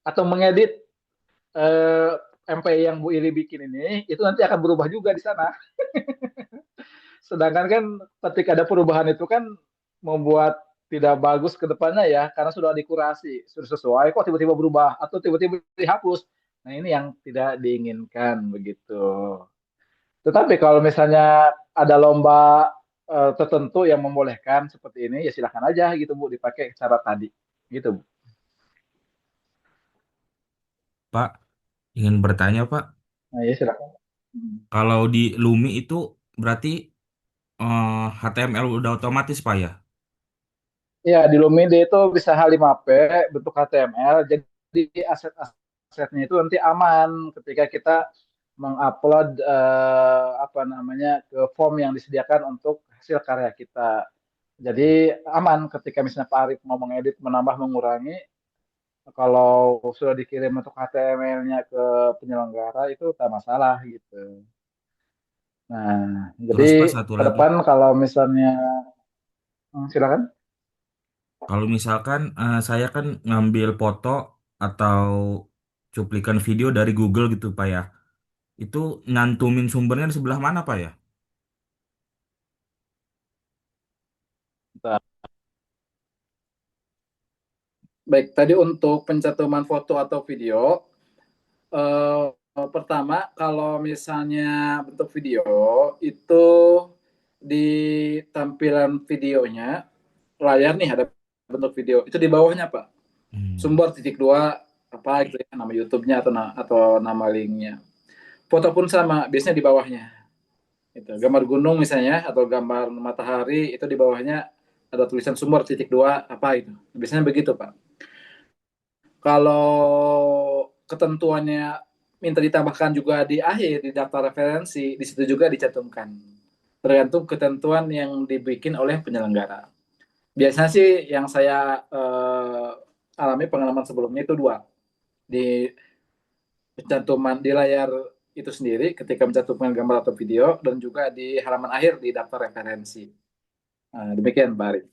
atau mengedit eh, MPI yang Bu Iri bikin ini, itu nanti akan berubah juga di sana. Sedangkan kan ketika ada perubahan itu kan membuat tidak bagus ke depannya ya, karena sudah dikurasi, sudah sesuai, kok tiba-tiba berubah atau tiba-tiba dihapus. Nah ini yang tidak diinginkan begitu. Tetapi kalau misalnya ada lomba tertentu yang membolehkan seperti ini, ya silakan aja gitu Bu, dipakai cara tadi. Gitu Bu. Pak, ingin bertanya Pak, Nah ya silakan. Hmm. kalau di Lumi itu berarti HTML udah otomatis Pak ya? Ya, di Lumide itu bisa H5P bentuk HTML, jadi aset-asetnya itu nanti aman ketika kita mengupload apa namanya ke form yang disediakan untuk hasil karya kita. Jadi aman ketika misalnya Pak Arif mau mengedit, menambah, mengurangi, kalau sudah dikirim untuk HTML-nya ke penyelenggara itu tak masalah gitu. Nah, jadi Terus Pak satu ke lagi, depan kalau misalnya silakan. kalau misalkan saya kan ngambil foto atau cuplikan video dari Google gitu Pak ya, itu nyantumin sumbernya di sebelah mana Pak ya? Baik, tadi untuk pencantuman foto atau video, pertama kalau misalnya bentuk video itu di tampilan videonya, layar nih ada bentuk video, itu di bawahnya Pak, sumber titik dua apa gitu ya, nama YouTube-nya atau nama linknya. Foto pun sama, biasanya di bawahnya. Itu gambar gunung misalnya atau gambar matahari itu di bawahnya ada tulisan sumber titik dua apa itu. Biasanya begitu Pak. Kalau ketentuannya minta ditambahkan juga di akhir di daftar referensi, di situ juga dicantumkan. Tergantung ketentuan yang dibikin oleh penyelenggara. Biasanya sih yang saya alami pengalaman sebelumnya itu dua. Di pencantuman di layar itu sendiri ketika mencantumkan gambar atau video dan juga di halaman akhir di daftar referensi. Nah, demikian Pak Arif.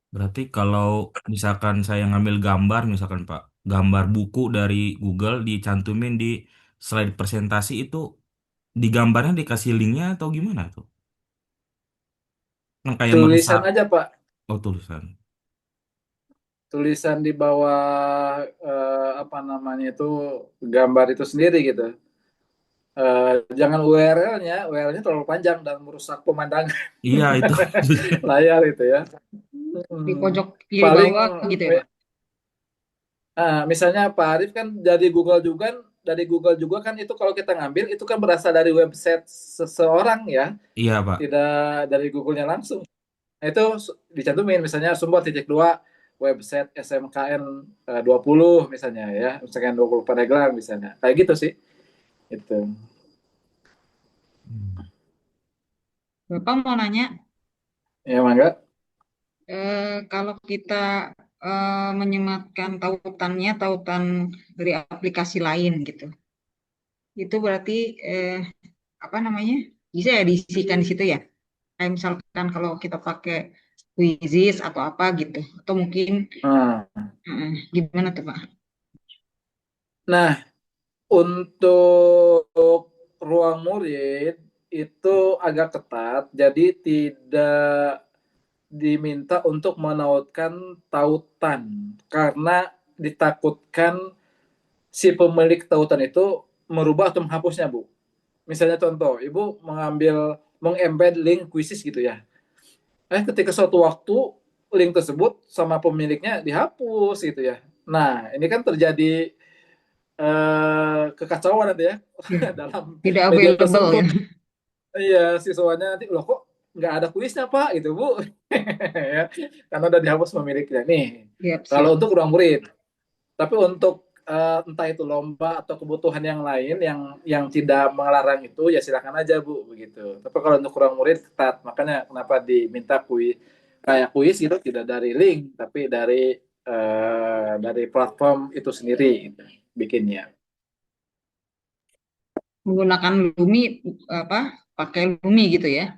Berarti kalau misalkan saya ngambil gambar, misalkan Pak, gambar buku dari Google dicantumin di slide presentasi itu, di gambarnya dikasih linknya atau gimana tuh? Yang kayak Tulisan merusak, aja Pak, oh tulisan. tulisan di bawah apa namanya itu gambar itu sendiri gitu. Jangan URL-nya, URL-nya terlalu panjang dan merusak pemandangan Iya itu. layar itu ya. Di pojok kiri Paling bawah gitu ya, Pak. misalnya Pak Arif kan dari Google juga kan itu kalau kita ngambil itu kan berasal dari website seseorang ya, Iya Pak. tidak dari Google-nya langsung. Nah, itu dicantumin misalnya sumber titik dua website SMKN 20 misalnya ya, misalkan 20 Pandeglang misalnya. Kayak gitu sih. Itu. Bapak mau nanya, Ya, Mangga. kalau kita menyematkan tautan dari aplikasi lain gitu, itu berarti apa namanya? Bisa ya diisikan di situ ya? Kayak misalkan kalau kita pakai Quizzes atau apa gitu, atau mungkin gimana tuh Pak? Nah, untuk ruang murid itu agak ketat, jadi tidak diminta untuk menautkan tautan karena ditakutkan si pemilik tautan itu merubah atau menghapusnya, Bu. Misalnya contoh, Ibu mengembed link kuisis gitu ya. Ketika suatu waktu link tersebut sama pemiliknya dihapus gitu ya. Nah, ini kan terjadi kekacauan nanti ya dalam Tidak media available tersebut. ya? Iya, siswanya nanti loh kok nggak ada kuisnya Pak gitu Bu. Ya, karena udah dihapus pemiliknya nih. Siap, Kalau siap. untuk ruang murid, tapi untuk entah itu lomba atau kebutuhan yang lain yang tidak melarang itu ya silakan aja Bu begitu. Tapi kalau untuk ruang murid ketat, makanya kenapa diminta kayak kuis gitu, tidak dari link, tapi dari platform itu sendiri gitu, bikinnya. Menggunakan Lumi apa? Pakai Lumi gitu ya.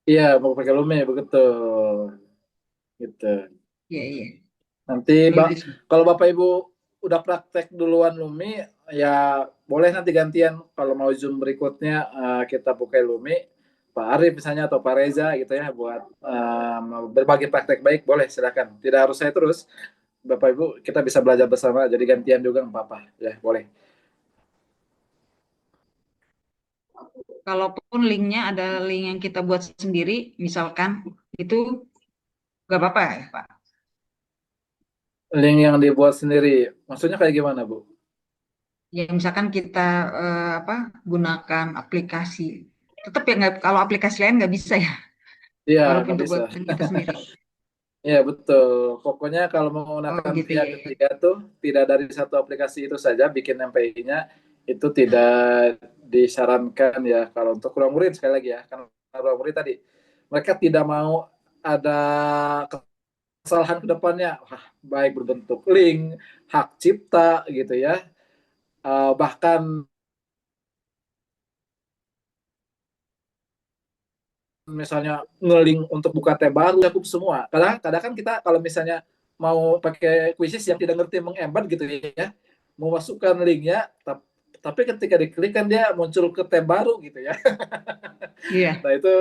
Iya, mau pakai Lume begitu. Gitu. Iya, iya. Nanti Bagus. kalau Bapak Ibu udah praktek duluan Lumi, ya boleh nanti gantian kalau mau Zoom berikutnya kita pakai Lumi, Pak Arif misalnya atau Pak Reza gitu ya buat berbagi praktek baik, boleh silakan. Tidak harus saya terus, Bapak Ibu kita bisa belajar bersama, jadi gantian juga nggak apa-apa ya, boleh. Kalaupun linknya ada link yang kita buat sendiri, misalkan itu nggak apa-apa ya, Pak? Link yang dibuat sendiri, maksudnya kayak gimana Bu? Ya misalkan kita apa gunakan aplikasi, tetap ya nggak, kalau aplikasi lain nggak bisa ya, Iya walaupun nggak itu bisa. buatan kita sendiri. Iya betul. Pokoknya kalau Oh menggunakan gitu pihak ya. ketiga tuh tidak dari satu aplikasi itu saja bikin MPI-nya, itu tidak disarankan ya kalau untuk ruang murid, sekali lagi ya, karena ruang murid tadi mereka tidak mau ada kesalahan ke depannya, baik berbentuk link, hak cipta gitu ya, bahkan misalnya ngeling untuk buka tab baru cukup semua. Kadang-kadang kan kita kalau misalnya mau pakai quizzes yang tidak ngerti mengembed gitu ya, mau masukkan linknya, tapi ketika diklik kan dia muncul ke tab baru gitu ya. Iya, Nah itu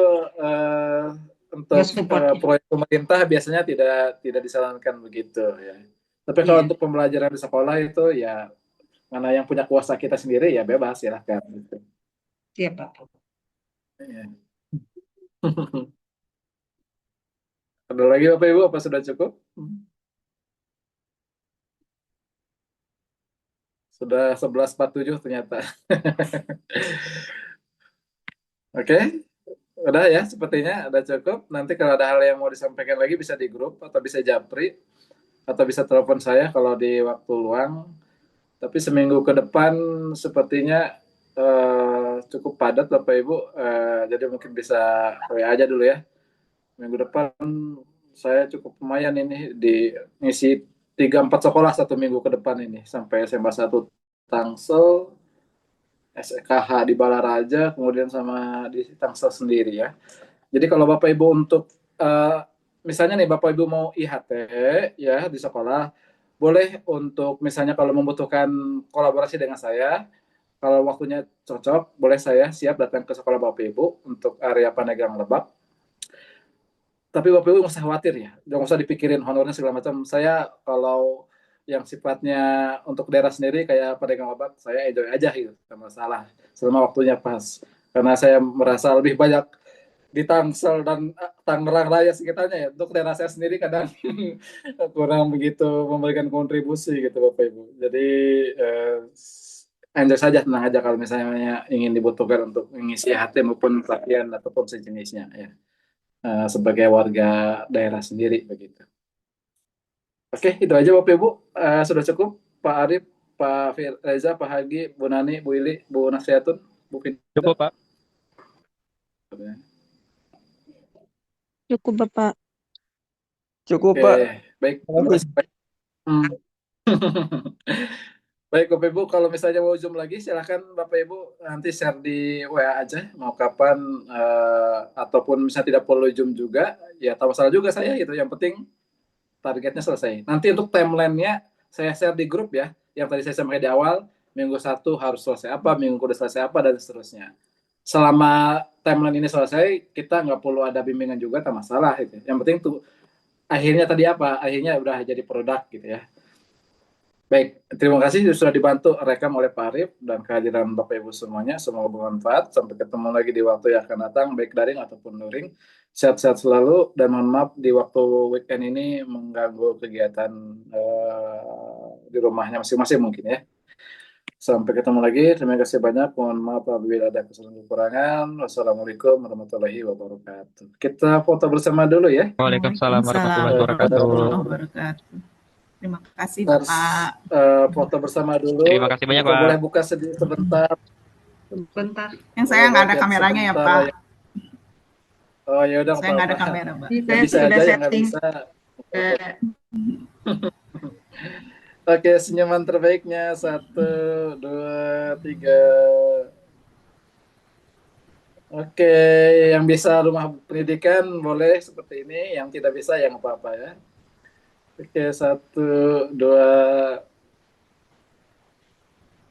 nggak untuk support ya. proyek pemerintah biasanya tidak tidak disarankan begitu ya. Tapi kalau Iya, untuk pembelajaran di sekolah itu ya mana yang punya kuasa kita sendiri ya bebas silahkan. Gitu. siap Pak. Ya. Ada lagi Bapak Ibu apa sudah cukup? Sudah 11.47 ternyata. Oke, udah ya sepertinya udah cukup. Nanti kalau ada hal yang mau disampaikan lagi bisa di grup atau bisa japri atau bisa telepon saya kalau di waktu luang. Tapi seminggu ke depan sepertinya cukup padat Bapak Ibu. Jadi mungkin bisa WA aja dulu ya. Minggu depan saya cukup lumayan ini di ngisi 3-4 sekolah 1 minggu ke depan ini sampai SMA 1 Tangsel, SKH di Balaraja, kemudian sama di Tangsel sendiri ya. Jadi kalau Bapak Ibu untuk misalnya nih Bapak Ibu mau IHT ya di sekolah, boleh untuk misalnya kalau membutuhkan kolaborasi dengan saya, kalau waktunya cocok, boleh saya siap datang ke sekolah Bapak Ibu untuk area Pandeglang Lebak. Tapi Bapak Ibu nggak usah khawatir ya, jangan usah dipikirin honornya segala macam. Saya kalau yang sifatnya untuk daerah sendiri kayak Pandeglang Lebak, saya enjoy aja gitu, tidak masalah selama waktunya pas. Karena saya merasa lebih banyak di Tangsel dan Tangerang Raya sekitarnya ya. Untuk daerah saya sendiri kadang kurang begitu memberikan kontribusi gitu Bapak Ibu. Jadi enjoy saja, tenang aja kalau misalnya ingin dibutuhkan untuk mengisi HT maupun pelatihan ataupun sejenisnya ya. Sebagai warga daerah sendiri begitu. Oke, itu aja Bapak Ibu. Sudah cukup Pak Arif, Pak Reza, Pak Hagi, Bu Nani, Bu Ili, Bu Nasriatun, Bu Fida. Cukup, Pak. Cukup Bapak. Cukup, Oke, Pak. baik. Terima kasih. Baik Bapak Ibu, kalau misalnya mau Zoom lagi silahkan Bapak Ibu nanti share di WA aja mau kapan ataupun misalnya tidak perlu Zoom juga, ya tak masalah juga saya gitu. Yang penting targetnya selesai. Nanti untuk timeline-nya saya share di grup ya. Yang tadi saya sampaikan di awal, minggu 1 harus selesai apa, minggu kedua selesai apa, dan seterusnya. Selama timeline ini selesai, kita nggak perlu ada bimbingan juga, tak masalah. Gitu. Yang penting tuh akhirnya tadi apa? Akhirnya udah jadi produk gitu ya. Baik, terima kasih sudah dibantu rekam oleh Pak Arif dan kehadiran Bapak Ibu semuanya. Semoga bermanfaat. Sampai ketemu lagi di waktu yang akan datang, baik daring ataupun luring. Sehat-sehat selalu dan mohon maaf di waktu weekend ini mengganggu kegiatan di rumahnya masing-masing mungkin ya. Sampai ketemu lagi. Terima kasih banyak. Mohon maaf apabila ada kesalahan kekurangan. Wassalamualaikum warahmatullahi wabarakatuh. Kita foto bersama dulu ya. Waalaikumsalam warahmatullahi Waalaikumsalam wabarakatuh. warahmatullahi wabarakatuh. Terima kasih Harus Bapak. foto bersama dulu. Terima kasih banyak, Bapak Pak. boleh buka sebentar. Bentar. Yang saya nggak ada kameranya ya Pak. Oh ya udah nggak Saya nggak ada apa-apa. kamera, Mbak. Jadi Yang saya bisa sudah aja, yang nggak setting. bisa. eh, Oke, senyuman terbaiknya. 1, 2, 3. Oke, yang bisa rumah pendidikan boleh seperti ini, yang tidak bisa yang apa-apa ya. Oke, 1, 2.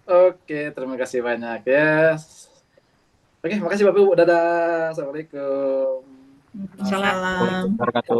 Oke, terima kasih banyak ya. Oke, makasih Bapak Ibu. Dadah. Assalamualaikum. Salam. Salam. Wabarakatuh.